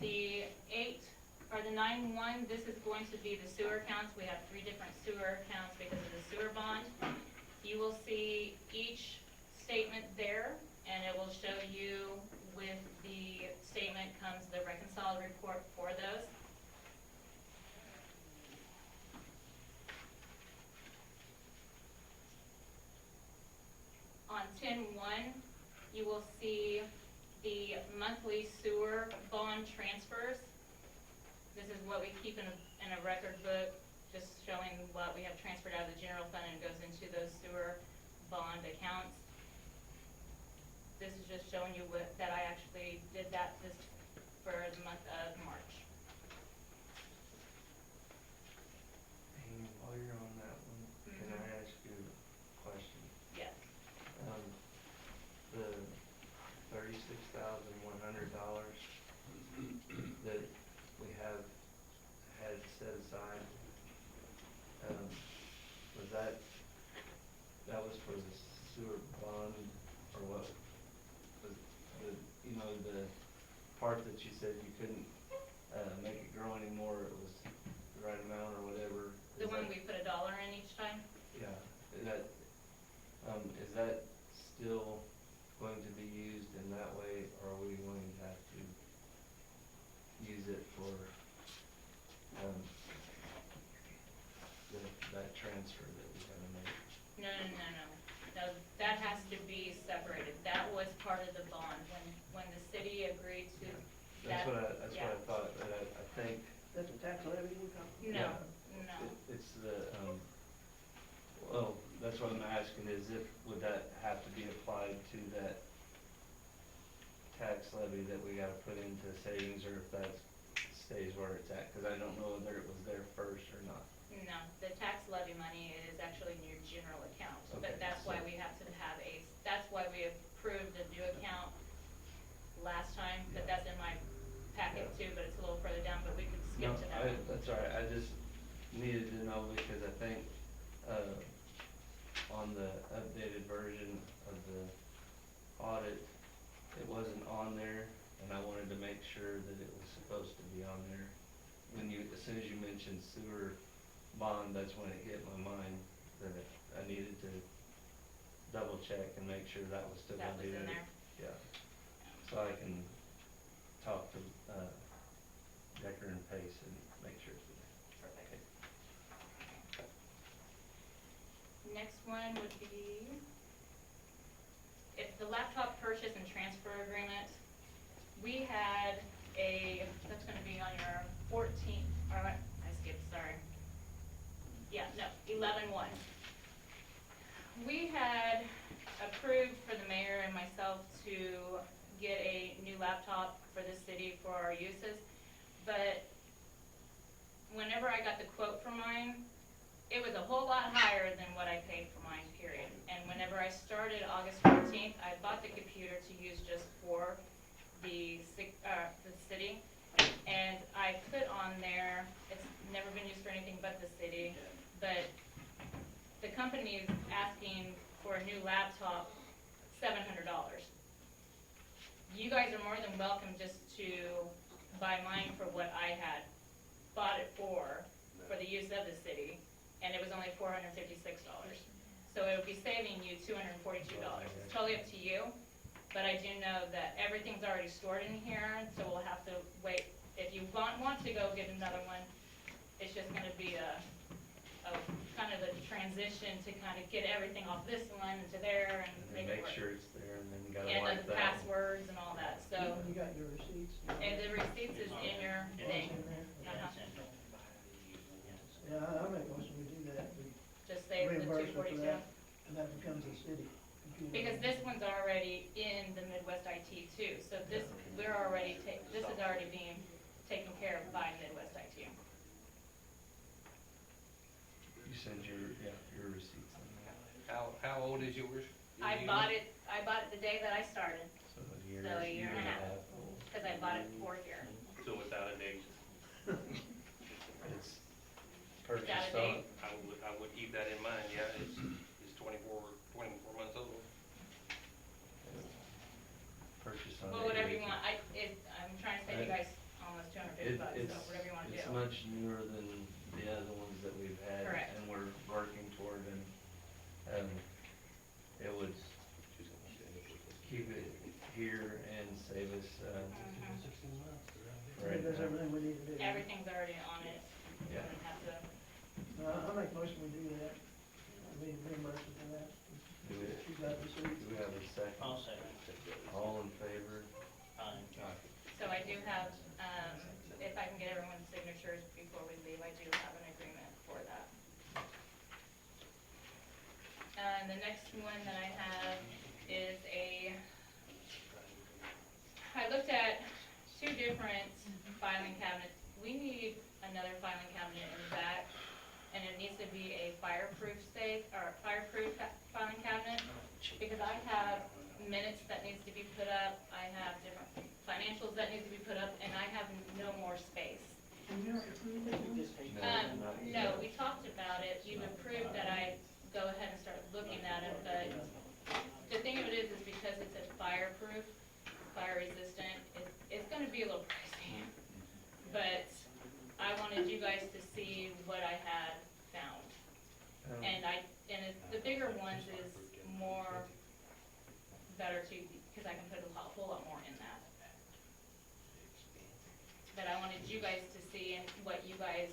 Speaker 8: The 9 line one, this is going to be the sewer accounts. We have 3 different sewer accounts because of the sewer bond. You will see each statement there, and it will show you with the statement comes the reconciled report for those. On 10-1, you will see the monthly sewer bond transfers. This is what we keep in a record book, just showing what we have transferred out of the general fund and goes into those sewer bond accounts. This is just showing you that I actually did that this for the month of March.
Speaker 1: Amy, while you're on that one, can I ask you a question?
Speaker 8: Yes.
Speaker 1: The $36,100 that we have had set aside, was that was for the sewer bond, or what? Was the part that you said you couldn't, make it grow anymore, it was the right amount or whatever?
Speaker 8: The
Speaker 1: Is
Speaker 8: one
Speaker 1: that-
Speaker 8: we put $1 in each time?
Speaker 1: Yeah, is that still going to be used in that way, or are we going to have to use it for, that transfer that we gotta make?
Speaker 8: No, that has to be separated. That was part of the bond, when the city agreed to that.
Speaker 1: That's what I thought, but I think
Speaker 6: That's a tax levy we're talking?
Speaker 8: No,
Speaker 1: Yeah.
Speaker 8: no.
Speaker 1: it's the, well, that's what I'm asking, is would that have to be applied to that tax levy that we gotta put into savings, or if that stays where it's at? Cause I don't know whether it was there first or not.
Speaker 8: No, the tax levy money is actually in your general account,
Speaker 1: Okay,
Speaker 8: but that's why
Speaker 1: so-
Speaker 8: we have to have that's why we approved a new account last time, but
Speaker 1: Yeah.
Speaker 8: that's in my packet too, but it's a little further down, but we could skip
Speaker 1: No,
Speaker 8: to that one.
Speaker 1: that's all right, I just needed to know because I think, on the updated version of the audit, it wasn't on there, and I wanted to make sure that it was supposed to be on there. As soon as you mentioned sewer bond, that's when it hit my mind that I needed to double check and make sure that was still
Speaker 8: That
Speaker 1: gonna
Speaker 8: was
Speaker 1: be
Speaker 8: in
Speaker 1: there.
Speaker 8: there.
Speaker 1: Yeah, so I can talk to, Decker and Pace and make sure it's there.
Speaker 8: Perfect. Next one would be, it's the laptop purchase and transfer agreement. We had that's gonna be on your 14th, or I skipped, sorry. Yeah, no, 11-1. We had approved for the mayor and myself to get a new laptop for the city for our uses, but whenever I got the quote for mine, it was a whole lot higher than what I paid for mine, period. And whenever I started August 14th, I bought the computer to use just for the city. And I put on there, it's never been used for anything but the city, but the company is asking for a new laptop, $700. You guys are more than welcome just to buy mine for what I had bought it for the use of the city, and it was only $456. So it would be saving you $242. It's totally up to you, but I do know that everything's already stored in here, so we'll have to wait. If you want to go get another one, it's just gonna be a kind of a transition to kind of get everything off this one into there and
Speaker 1: And
Speaker 8: make
Speaker 1: then
Speaker 8: it
Speaker 1: make
Speaker 8: work.
Speaker 1: sure it's there, and then you gotta
Speaker 8: And
Speaker 1: wipe
Speaker 8: the
Speaker 1: that.
Speaker 8: passwords and all that, so,
Speaker 6: You got your receipts?
Speaker 8: and the receipts is in your thing.
Speaker 6: In there?
Speaker 8: Uh-huh.
Speaker 6: Yeah, I make a motion we do that, we
Speaker 8: Just save the
Speaker 6: reimburse her for
Speaker 8: 242.
Speaker 6: that, and that becomes a city computer.
Speaker 8: Because this one's already in the Midwest IT too, so this, this is already being taken care of by Midwest IT.
Speaker 1: You send your receipts on that,
Speaker 4: How old is yours?
Speaker 8: I bought it the day that I started,
Speaker 1: so a year,
Speaker 8: So a year and a half.
Speaker 1: old.
Speaker 8: cause I bought it for here.
Speaker 3: So without a date,
Speaker 1: It's purchased
Speaker 8: Got a date?
Speaker 1: on,
Speaker 3: I would keep that in mind, yeah, it's 24 months old.
Speaker 1: purchased on.
Speaker 8: Well, whatever you
Speaker 1: 8/18.
Speaker 8: want, I'm trying to save you guys almost $250, so whatever you wanna do.
Speaker 1: It's much newer than the other ones that we've had.
Speaker 8: Correct.
Speaker 1: And we're working toward, and, it would keep it here and save us,
Speaker 6: It does everything we need to do.
Speaker 8: Everything's already on it.
Speaker 1: Yeah.
Speaker 8: Doesn't have to,
Speaker 6: I make most we do that. We reimburse it for that.
Speaker 1: Do we,
Speaker 6: She's got the
Speaker 1: do
Speaker 6: receipts.
Speaker 1: we have a second?
Speaker 9: I'll second.
Speaker 1: All in favor?
Speaker 8: so I do have, if I can get everyone's signatures before we leave, I do have an agreement for that. And the next one that I have is I looked at two different filing cabinets. We need another filing cabinet in the back, and it needs to be a fireproof safe, or fireproof filing cabinet, because I have minutes that needs to be put up, I have different financials that need to be put up, and I have no more space.
Speaker 6: And you don't approve it, do you?
Speaker 1: Not
Speaker 8: No,
Speaker 1: yet.
Speaker 8: we talked about it, you've approved that I go ahead and start looking at it, but the thing of it is because it's a fireproof, fire resistant, it's gonna be a little pricey. But I wanted you guys to see what I had found. And the bigger ones is more, better too, because I can put a whole lot more in that. But I wanted you guys to see and what you guys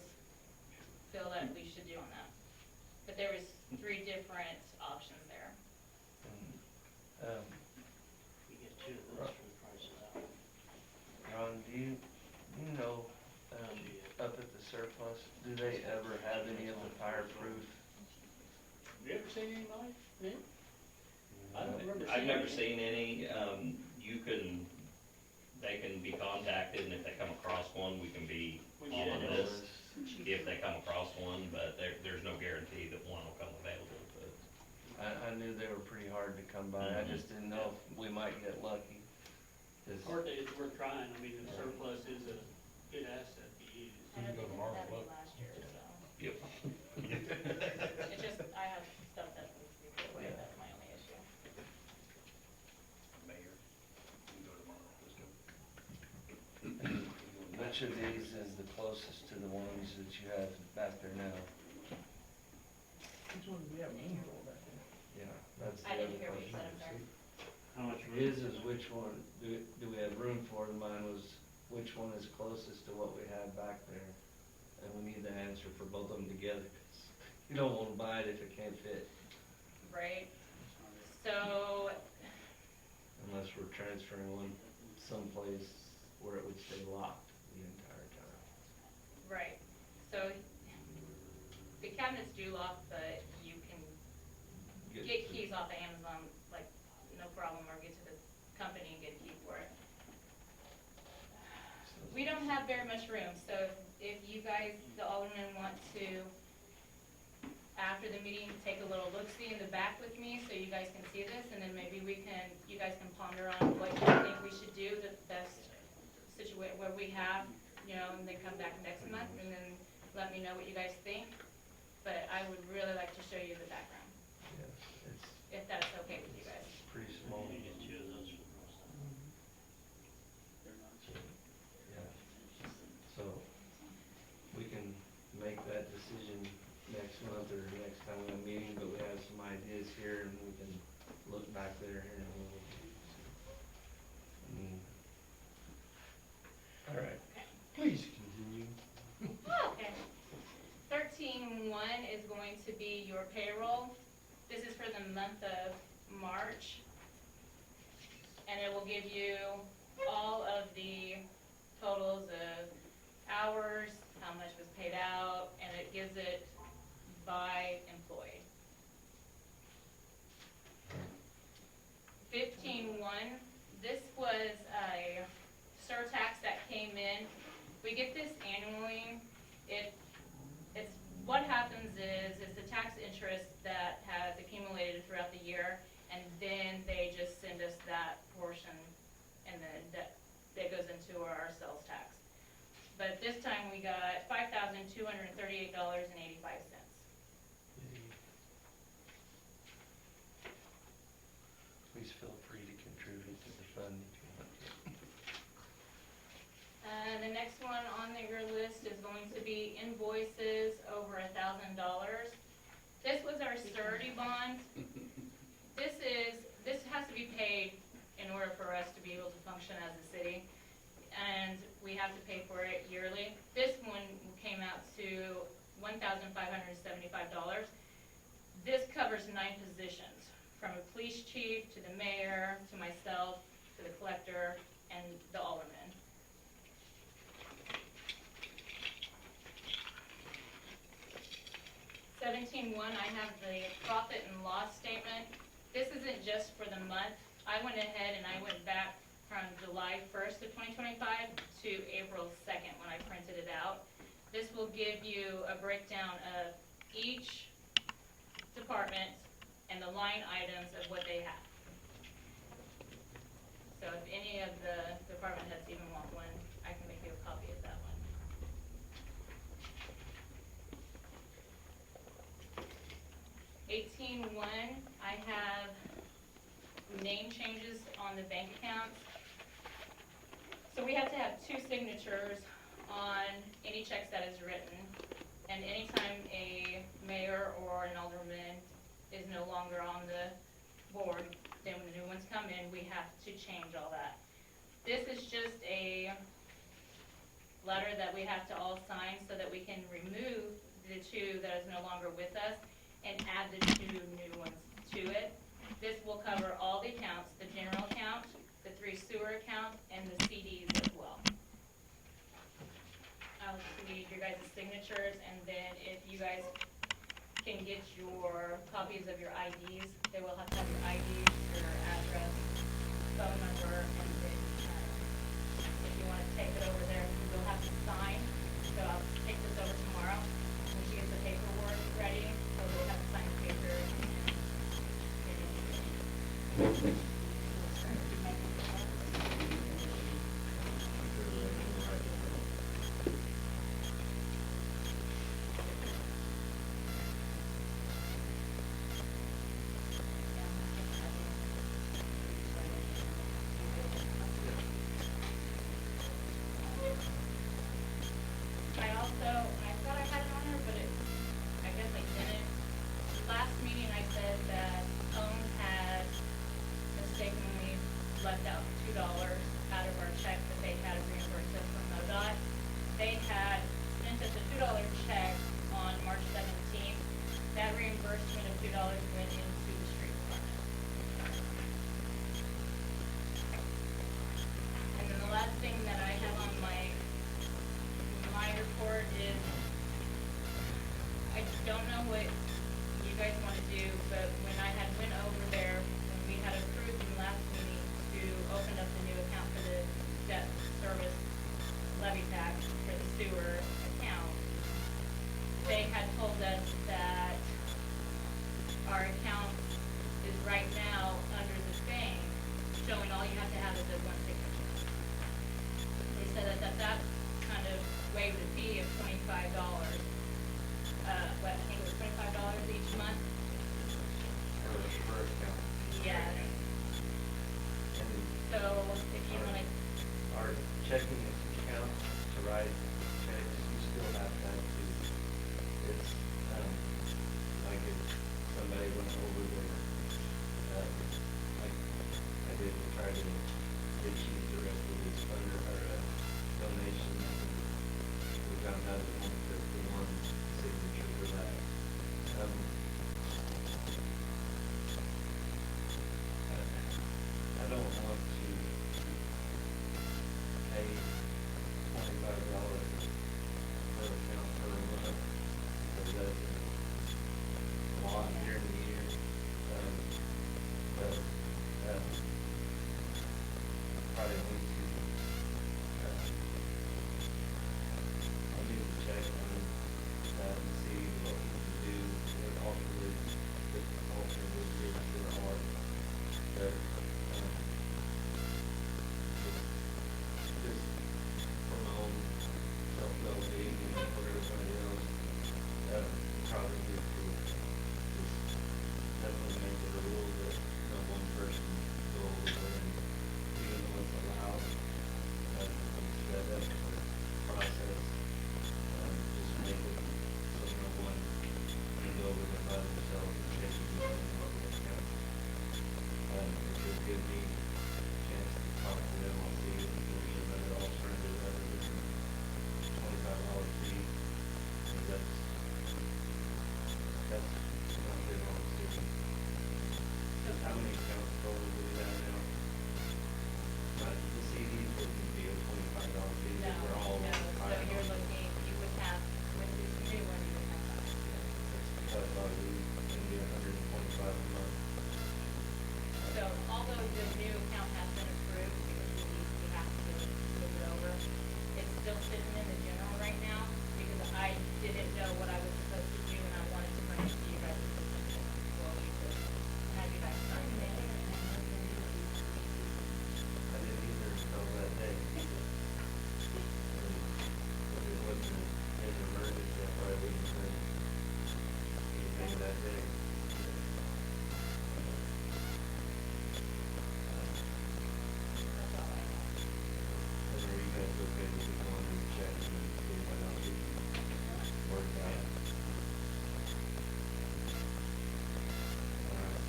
Speaker 8: feel that we should do on that. But there was 3 different options there.
Speaker 9: We get two of those for the price of that.
Speaker 1: Ron, do you know, up at the surplus, do they ever have any of the fireproof?
Speaker 9: Have you ever seen anybody? I don't remember
Speaker 10: I've
Speaker 9: seeing
Speaker 10: never
Speaker 9: any.
Speaker 10: seen any, they can be contacted, and if they come across one, we can be
Speaker 9: We
Speaker 10: on
Speaker 9: can
Speaker 10: the
Speaker 9: do it.
Speaker 10: list if they come across one, but there's no guarantee that one will come available, but.
Speaker 1: I knew they were pretty hard to come by, I just didn't know if we might get lucky. 'Cause-
Speaker 9: It's worth trying, I mean, the surplus is a good asset to use.
Speaker 8: I had to get that last year, so.
Speaker 10: Yep.
Speaker 8: It's just, I have stuff that needs to be put away,
Speaker 1: Yeah.
Speaker 8: that's my only issue.
Speaker 2: Mayor, we go tomorrow, let's go.
Speaker 1: Which of these is the closest to the ones that you have back there now?
Speaker 6: Which one do we have room for back there?
Speaker 1: Yeah, that's the
Speaker 8: I
Speaker 1: other
Speaker 8: didn't hear what you
Speaker 1: question.
Speaker 8: said, I'm sorry.
Speaker 9: How much
Speaker 1: His is which one, do we have room for, and mine was which one is closest to what we have back there? And we need the answer for both of them together, 'cause you don't wanna buy it if it can't fit,
Speaker 8: Right, so,
Speaker 1: unless we're transferring one someplace where it would stay locked the entire time.
Speaker 8: right, so, the cabinets do lock, but you can get keys off of Amazon, like, no problem, or get to the company and get a key for it. We don't have very much room, so if you guys, the aldermen, want to, after the meeting, take a little look-see in the back with me, so you guys can see this, and then maybe you guys can ponder on what you think we should do, the best situation, where we have, and then come back next month, and then let me know what you guys think. But I would really like to show you the background,
Speaker 1: Yeah, it's
Speaker 8: if that's okay with you guys.
Speaker 1: pretty small,
Speaker 9: You get two of those for the rest of them. They're not cheap.
Speaker 1: yeah. So, we can make that decision next month or next time we have a meeting, but we have some ideas here, and we can look back there here in a little bit. All right, please continue.
Speaker 8: Okay. 13.1 is going to be your payroll. This is for the month of March. And it will give you all of the totals of hours, how much was paid out, and it gives it by employee. 15.1, this was a surtax that came in. We get this annually. It's what happens is the tax interest that has accumulated throughout the year, and then they just send us that portion, and then that goes into our sales tax. But this time we got $5,238.85.
Speaker 1: Please feel free to contribute to the fund if you want to.
Speaker 8: And the next one on your list is going to be invoices over $1,000. This was our surety bond. This has to be paid in order for us to be able to function as a city, and we have to pay for it yearly. This one came out to $1,575. This covers 9 positions, from a police chief to the mayor, to myself, to the collector, and the alderman. $17.1, I have the profit and loss statement. This isn't just for the month. I went ahead and I went back from July 1st of 2025 to April 2nd when I printed it out. This will give you a breakdown of each department and the line items of what they have. So if any of the department heads even want one, I can make you a copy of that one. $18.1, I have name changes on the bank accounts. So we have to have 2 signatures on any checks that is written. And anytime a mayor or an alderman is no longer on the board, then when the new ones come in, we have to change all that. This is just a letter that we have to all sign so that we can remove the 2 that is no longer with us and add the 2 new ones to it. This will cover all the accounts, the general account, the 3 sewer accounts, and the CDs as well. I'll need your guys' signatures, and then if you guys can get your copies of your IDs, they will have to have your IDs, your address, phone number, and then if you want to take it over there, you'll have to sign. So I'll take this over tomorrow. When she gets the paperwork ready, so we'll have to sign the paper. I thought I had it on here, but I guess I didn't. Last meeting I said that Owens had mistakenly left out $2 out of our check that they had reimbursed us from MoDOT. They had sent us a $2 check on March 17th. That reimbursement of $2 went into the street department. And then the last thing that I have on my report is, I don't know what you guys want to do, but when I had went over there, when we had approved in the last meeting to open up the new account for the debt service levy tax for the sewer account, they had told us that our account is right now under the thing, showing all you have to have is a 1 signature. They said that kind of waived the fee of $25. I think it was $25 each month.
Speaker 1: Per account.
Speaker 8: Yeah.
Speaker 1: And
Speaker 8: So if you want to,
Speaker 1: our checking account to write checks, you still have that too. It's, like if somebody went over their, probably maybe $125 a month.
Speaker 8: So although the new account has been approved, because we have to move it over, it's still sitting in the general right now, because I didn't know what I was supposed to do, and I wanted to bring it to you guys' attention, so we could have you guys sign it.
Speaker 1: I didn't either until that day. If it wasn't an emergency, I probably wouldn't have done anything that day.
Speaker 8: That's all I have.
Speaker 1: And are you guys okay with it going and checking and see what else we can work out? Alright,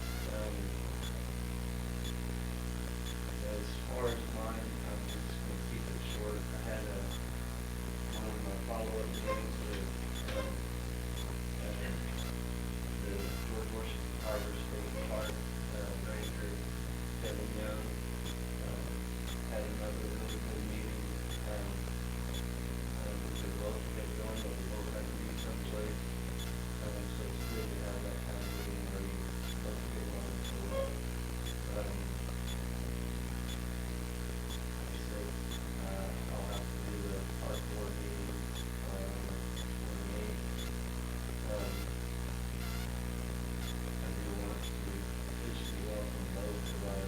Speaker 1: as far as mine, I'm just gonna keep it short. I had one of my follow-up meetings with, the George Washington Harbor State Park, Ranger, Kevin Young. Had another really good meeting, we could both get going, but we both had to be someplace. So it's good to have that kind of meeting where you both get along so well. Like I said, I'll have to do the park board meeting, 28th. I do want to officially welcome both of our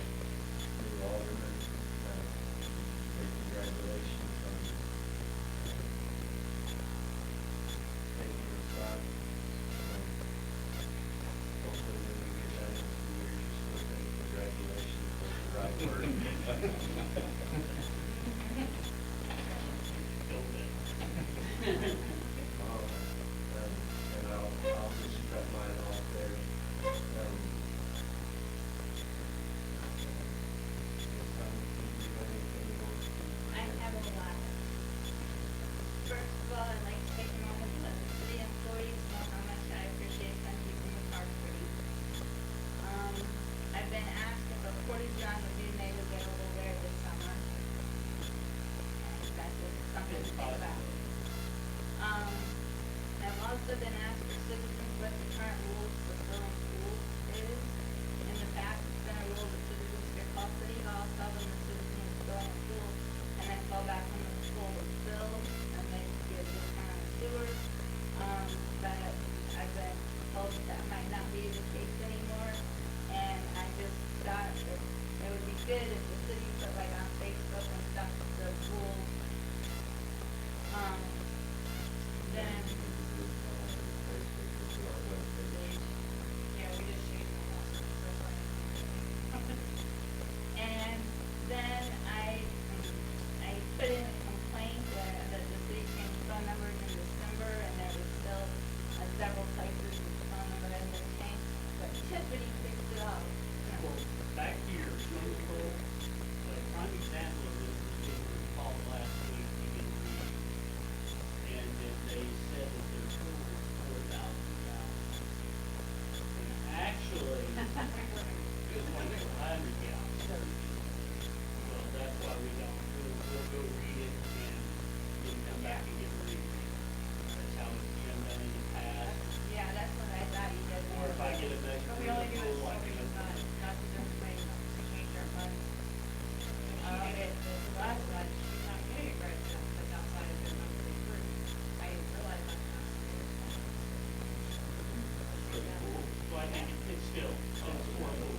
Speaker 1: new aldermen. Congratulations on taking the spot. Hopefully when we get done in 2 years, you're still saying congratulations, that's the right word. And I'll just cut mine off there.
Speaker 5: I have a lot. First of all, I'd like to take a moment to let the city employees know how much I appreciate them keeping the park pretty. I've been asked if a portage-john would be made available there this summer. And that's just something to think about. I've also been asked for citizens what the current rules for filling pools is. In the past, it's been a rule that citizens could call City Hall, tell them the citizen is filling a pool, and then call back when the pool was filled, and they could get a discount on the sewer. But I've been told that that might not be the case anymore, and I just thought that it would be good if the city put like on Facebook and stuff, the pool. Then, yeah, we just changed my house. And then I put in a complaint that the city changed phone numbers in December, and there was still several places with the phone number hadn't been changed, but Tiffany fixed it all.
Speaker 9: Well, back here, the prime example of this was when we called last week, we didn't read. And then they said that their pool was 4,000 gallons. And actually, it was 2,400 gallons. Well, that's why we'll go read it and then come back and get read. That's how it's been done in the past.
Speaker 5: Yeah, that's what I thought you did.
Speaker 9: Or if I get a measure.
Speaker 7: But we only do it so we can not to information to change our funds. She did it the last one, she's not getting a credit check, that's outside of their monthly free. I didn't realize that.
Speaker 9: So I think it's still affordable.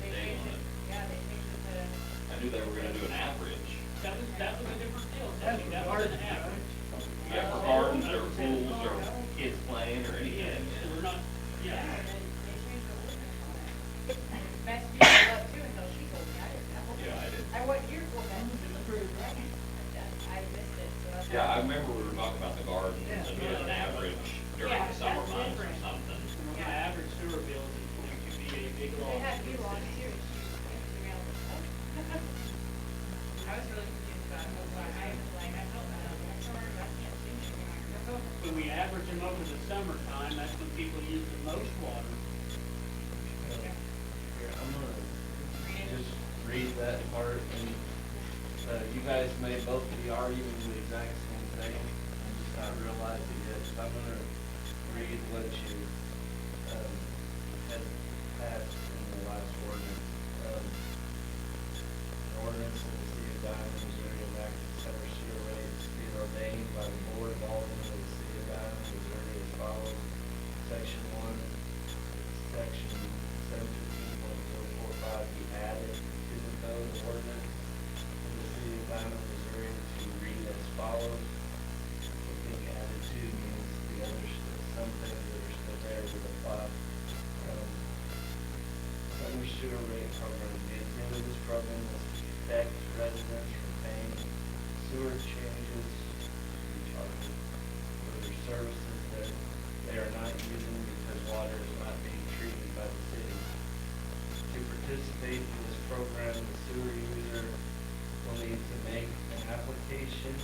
Speaker 7: They changed it, yeah, they changed it to.
Speaker 10: I knew they were gonna do an average.
Speaker 9: That was a different deal, I think that was an average.
Speaker 10: Yeah, for gardens or pools or kids playing or
Speaker 9: Yeah,
Speaker 10: anything.
Speaker 9: so we're not, yeah.
Speaker 7: They changed the ordinance on it. And Beth knew that too until she told me, I didn't know.
Speaker 10: Yeah, I did.
Speaker 7: I went years ago, that was approved, right?
Speaker 8: I missed it, so that's.
Speaker 10: Yeah, I remember we were talking about the gardens and doing an average during
Speaker 7: Yeah,
Speaker 10: the summer
Speaker 7: that's
Speaker 10: months or
Speaker 7: different.
Speaker 10: something.
Speaker 9: My average sewer bill is going to be a big loss.
Speaker 7: They had
Speaker 9: to
Speaker 7: you
Speaker 9: the
Speaker 7: on
Speaker 9: city.
Speaker 7: too, I was really confused about it, I was like, I felt that, I can't see anything.
Speaker 9: When we average them over the summertime, that's when people use the most water.
Speaker 1: Here, I'm gonna just read that part, and, you guys may both be arguing the exact same thing, and just not realize it yet, so I'm gonna read what you would apply. Summer sewer rate program, the intent of this program is to protect residents from paying sewer changes charges for their services that they are not using because water is not being treated by the city. To participate in this program, the sewer user will need to make an application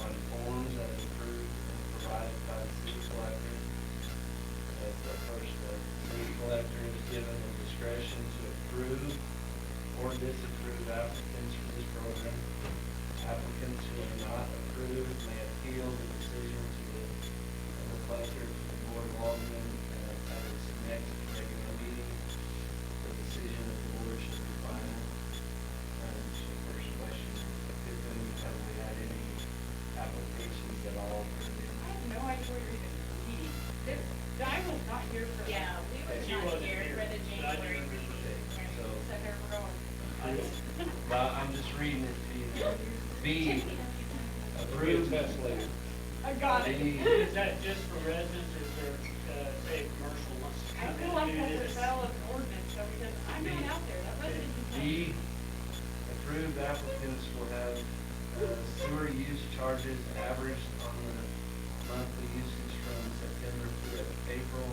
Speaker 1: on forms that are approved and provided by the city collector. That's the first step. The city collector is given the discretion to approve or disapprove applicants for this program. Applicants who are not approved may appeal the decision to the collector, to the Board of Aldermen, at its next regular meeting. The decision of the board should be final. So first question, have we had any applications at all?
Speaker 7: I have no idea where you're even meeting. I was not here for.
Speaker 8: Yeah, we were
Speaker 9: She
Speaker 8: not
Speaker 9: wasn't
Speaker 8: here
Speaker 9: here,
Speaker 8: for the
Speaker 9: but I do
Speaker 8: January
Speaker 9: remember
Speaker 8: meeting.
Speaker 1: that. So-
Speaker 7: So there we're going.
Speaker 1: Well, I'm just reading it to you. B,
Speaker 2: Real
Speaker 1: approved.
Speaker 2: test later.
Speaker 7: I got it.
Speaker 1: B,
Speaker 9: Is that just for residents, or is there, say, commercial wants to
Speaker 7: I
Speaker 9: come
Speaker 7: feel
Speaker 9: in
Speaker 7: like
Speaker 9: and
Speaker 7: that's
Speaker 9: do
Speaker 7: a
Speaker 9: this?
Speaker 7: fell of ordinance, so because I'm going out there, that resident can.
Speaker 1: B, approved applicants will have sewer use charges averaged on the monthly usage from September through April.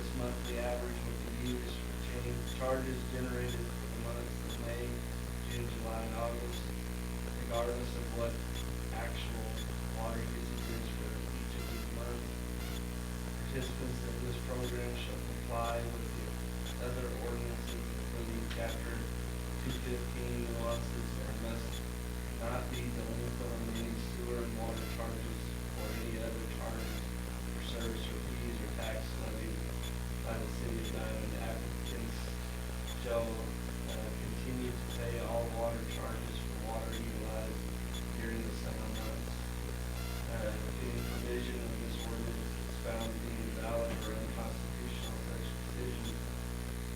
Speaker 1: This monthly average will be used for charges generated for the months of May, June, July, and August, regardless of what actual water usage is for each of these months. Participants in this program shall comply with the other ordinances, including chapter 215 nuances, and must not be delinquent on any sewer and water charges or any other charges for service or fees or tax levied by the city of Diamond. Applicants shall continue to pay all water charges for water utilized during the summer months. If any provision of this ordinance is found to be invalid or unconstitutional, such decision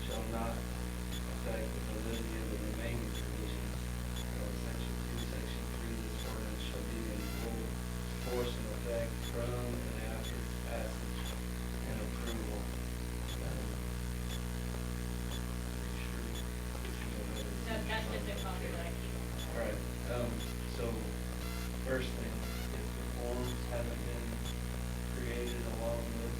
Speaker 1: shall not affect the validity of the remaining provisions. Section 2, Section 3, this ordinance shall be in full force and effect from and after its passage and approval.
Speaker 8: No, that's just a copy that I keep.
Speaker 1: Alright, so first thing, if the forms haven't been created along with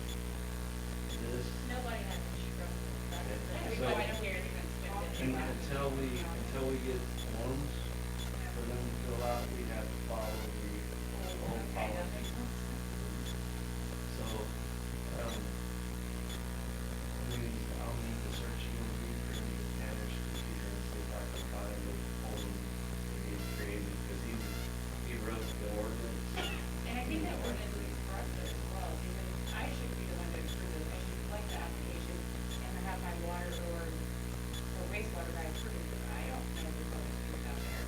Speaker 1: this,
Speaker 8: Nobody has instructed.
Speaker 1: Okay.
Speaker 8: So I don't hear it even
Speaker 1: and until we get forms for them to fill out, we have to follow the old policy. So, I'll need to search UMB for Tanner's computer and see if I can find the form that he's created, because he wrote the ordinance.
Speaker 7: And I think that ordinance is for us as well, because I should be the one to approve it. I should collect the application and have my water or wastewater guy approve it. I don't know if there's always things out there.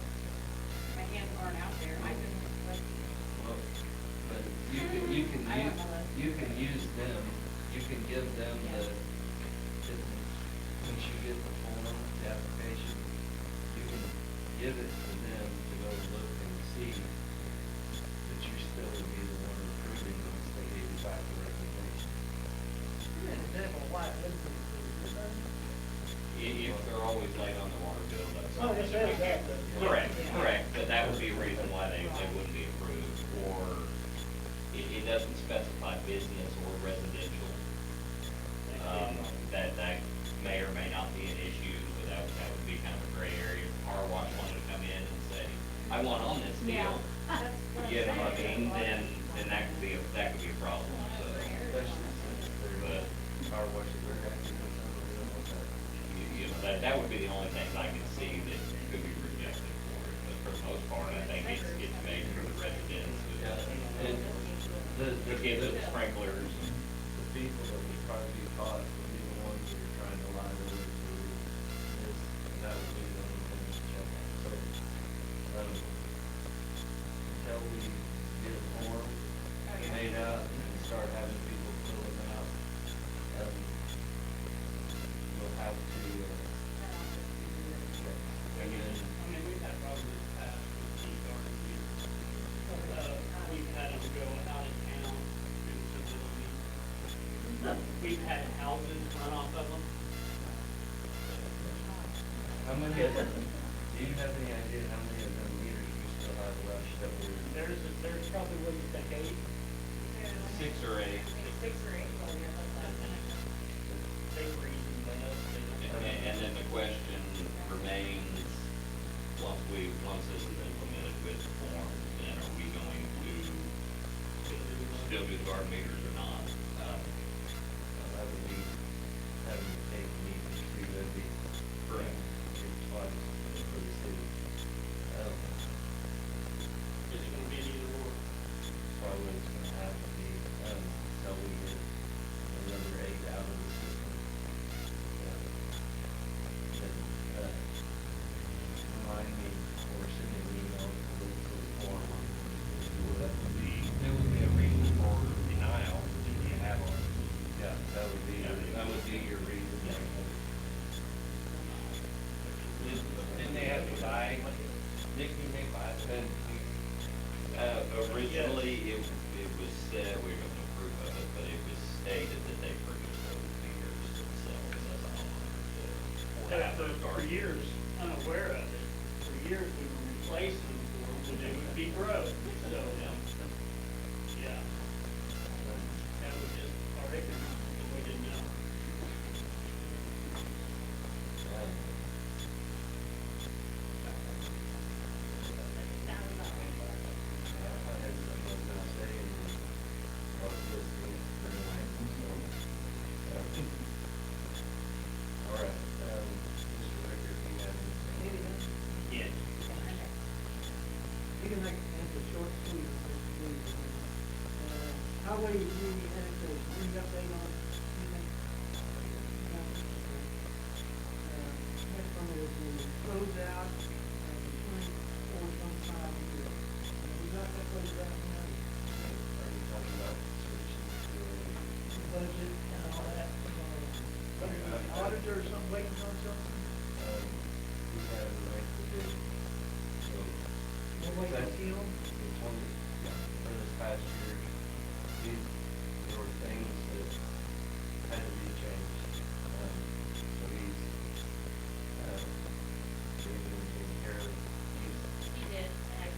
Speaker 7: My hands aren't out there. I can, like,
Speaker 1: Well, but you can
Speaker 7: I don't know.
Speaker 1: you can use them, you can give them the, once you get the form, the application, you can give it to them to go look and see, but you still would be the one approving once they gave you back the recommendation.
Speaker 10: If they're always late on the water bill, that's.
Speaker 6: Oh, it says that, but.
Speaker 10: Correct, but that would be a reason why they wouldn't be approved, or it doesn't specify business or residential. That may or may not be an issue, but that would be kind of a gray area. If Car wash wanted to come in and say, I want on this
Speaker 7: Yeah.
Speaker 10: deal,
Speaker 7: That's what I'm
Speaker 10: you know what I
Speaker 7: saying.
Speaker 10: mean, then that could be a problem, so.
Speaker 1: Especially since
Speaker 10: But,
Speaker 1: they're car washes, they're actually doing something.
Speaker 10: you know, that would be the only thing I can see that could be rejected for it, but for the most part, I think it's made for the residents.
Speaker 1: Yeah, and
Speaker 10: The kids with the sprinklers.
Speaker 1: the people that would probably be caught would be the ones that are trying to lie to this, and that would be the only thing to check on. So, until we get a form made out and start having people fill them out, we'll have to, and then,
Speaker 9: I mean, we've had problems in the past with key cards. We've had them go out of town, do some of we've had houses run off of them.
Speaker 1: How many of them, do you have any idea how many of them meters we still have left that we're?
Speaker 9: There's probably, what do you think, 8?
Speaker 10: 6 or 8.
Speaker 7: Six or eight, well, yeah, that's that.
Speaker 9: They were easy, but
Speaker 10: And then the question remains, once this is implemented with the form, then are we going to still do the garden meters or not?
Speaker 1: That would be, having to take meters too, that'd be.
Speaker 10: Correct.
Speaker 1: Twice for the city.
Speaker 9: it's gonna be an either or.
Speaker 1: Probably it's gonna have to be, until we get another 8 out of the system. Then, remind me or send me an email for the form.
Speaker 4: That would be a reason for denial, if you have one.
Speaker 1: Yeah, that would be your reason.
Speaker 4: Didn't they have to buy, Nick, you may buy it?
Speaker 10: Originally, it was said, we were going to approve of it, but it was stated that they purchased those meters themselves as a homeowner.
Speaker 9: For years, unaware of it, for years we were replacing them for them when they would be broke, so, yeah. That was just our ignorance, because we didn't know.
Speaker 1: All right, Mr. Ricker, if you have anything.
Speaker 9: Yes.
Speaker 6: You can make it short, sweet, please. Highway, you had to bring update on, anything? Next one is the closeout, 24-25 year. We got that closeout now,
Speaker 1: Are you talking about switching to
Speaker 6: budget and all that. Auditor or something, waiting on something?
Speaker 1: we have the right to do? So,
Speaker 6: We're waiting to
Speaker 1: That's-
Speaker 6: see them?
Speaker 1: it's one, for this past year, there were things that had to be changed. So he's, taken care of,
Speaker 8: He did, and I
Speaker 1: you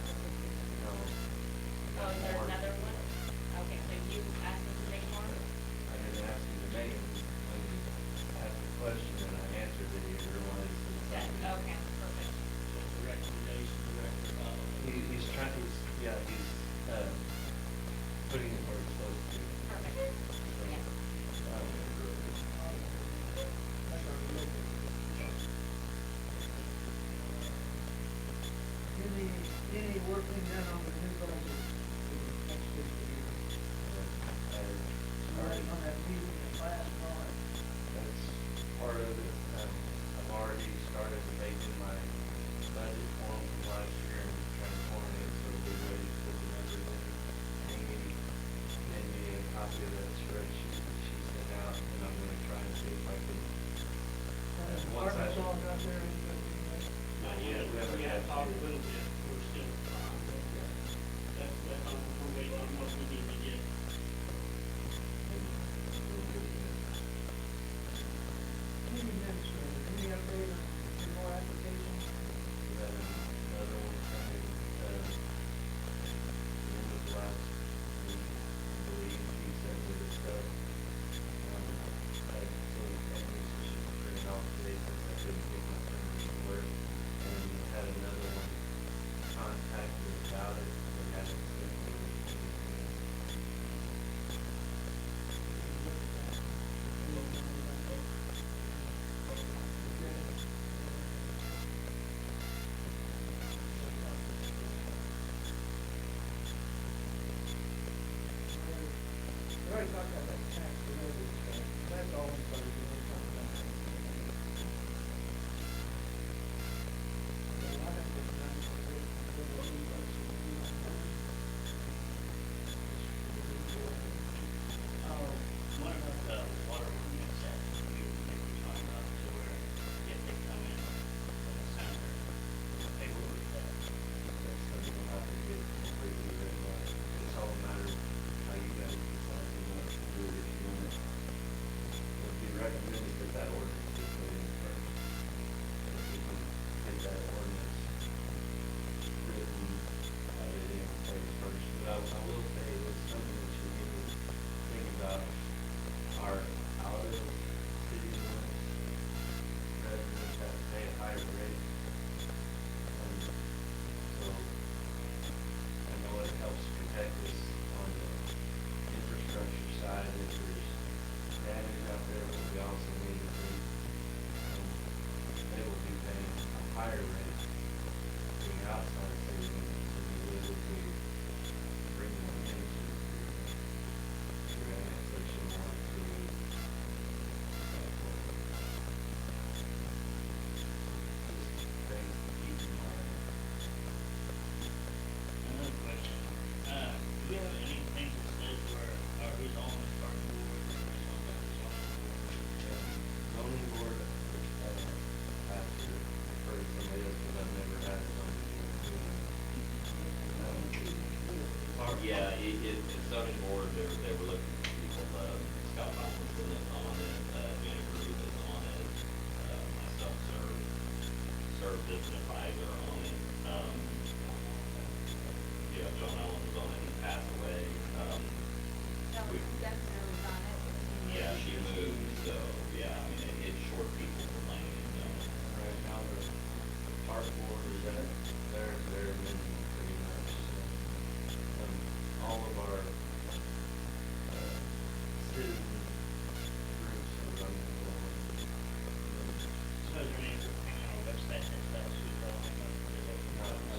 Speaker 1: know.
Speaker 8: oh, is there
Speaker 1: more.
Speaker 8: another one? Okay, so you asked me to make more?
Speaker 1: I didn't ask you to make it, when you asked the question and I answered it, you realized
Speaker 8: Yeah,
Speaker 1: that.
Speaker 8: okay, perfect.
Speaker 9: Just a recommendation, director,
Speaker 1: He's trying, he's putting it where it's supposed to be.
Speaker 8: Perfect. Yeah.
Speaker 6: Any work being done on the new budget for the next fiscal year? Right on that meeting last March.
Speaker 1: That's part of it. I've already started making my budget form from last year and transforming it so we're ready to put the numbers in. Amy made me a copy of that spreadsheet that she sent out, and I'm gonna try and see if I can. Once I-
Speaker 6: Arkansas got there and.
Speaker 9: Not yet, we have talked a little bit, we're still, that's on, we're waiting on what we need to get.
Speaker 6: Any administrator, any update on any more applications?
Speaker 1: We had another one coming, end of last week, I believe, he said we discussed. I told Amy she should print it off today since I couldn't get my printer to work. And had another one recommended that that ordinance be put in first. If we can get that ordinance written, have it in place first. But I will say it's something that you need to think about our out of city limits residents have to pay a higher rate. So I know it helps protect us on the infrastructure side if there's damage out there, but we also need to think, they will be paying a higher rate being outside of city limits than they would if we bring them into through annexation or through things to keep in mind.
Speaker 9: Another question, do we have anything that says where, or who's on the park board, or who's on the
Speaker 1: Zoning board, I have to refer to somebody else because I've never had a zoning board meeting.
Speaker 10: Yeah, it's zoning board, they were looking for people, Scott Robinson is on it, Jennifer Ruth is on it, myself served as an advisor on it. Yeah, John Allen was on it, he passed away. We- Yeah, she moved, so, yeah, I mean, it's short people from Lane, so.
Speaker 1: Right now, the park board is at, they're amending pretty much, so. All of our, citizen groups are running along.
Speaker 9: So is there anything on our website that tells who's on it?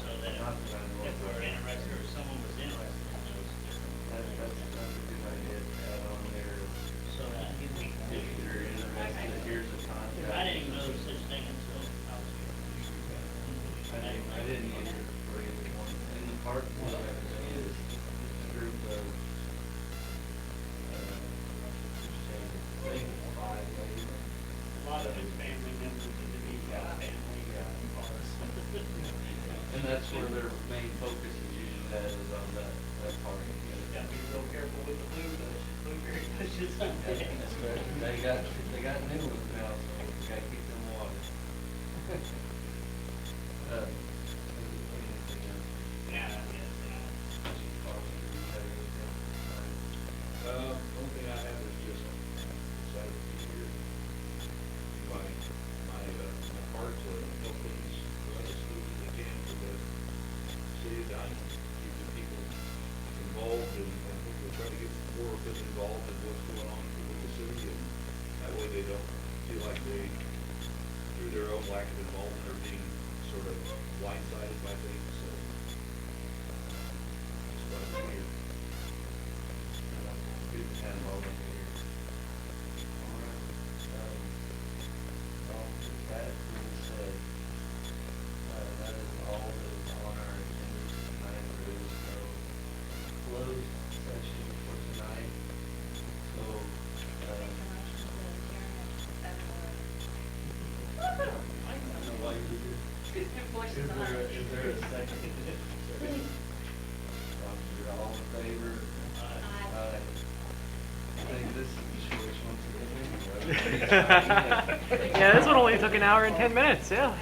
Speaker 9: So that
Speaker 1: Not that I know
Speaker 9: if
Speaker 1: of.
Speaker 9: we're interested, or if someone was interested in those different.
Speaker 1: That's a good idea to add on there.
Speaker 9: So that you think.
Speaker 1: If you're interested, here's a contact.
Speaker 9: I didn't even know there was such thing until I was here.
Speaker 1: I didn't either for either one. In the park, is a group of, five maybe.
Speaker 9: A lot of it's family members of the Beagle family.
Speaker 1: And that's where their main focus is usually at, is on that part.
Speaker 9: Got to be real careful with the blueberry bushes up there.
Speaker 1: They got new ones now, so we gotta keep them watered. Anything else?
Speaker 9: Yeah, yes,
Speaker 2: Only thing I have is just excited to be here. My heart to help things run as smooth as they can for the city of Diamond, keeping people involved, and I think we're trying to get more of them involved in what's going on with the city, and that way they don't feel like they, through their own lack of involvement, are being sort of blindsided by things, so. That's what I'm here.
Speaker 1: Good to have all of you here. All right, well, that being said, that is all that is on our agenda tonight. There is no closed session for tonight. So, I don't know why you did. Is there a second? You're all in favor? Aye. I think this is the shortest one today.
Speaker 11: Yeah, this one only took an hour and 10 minutes, yeah.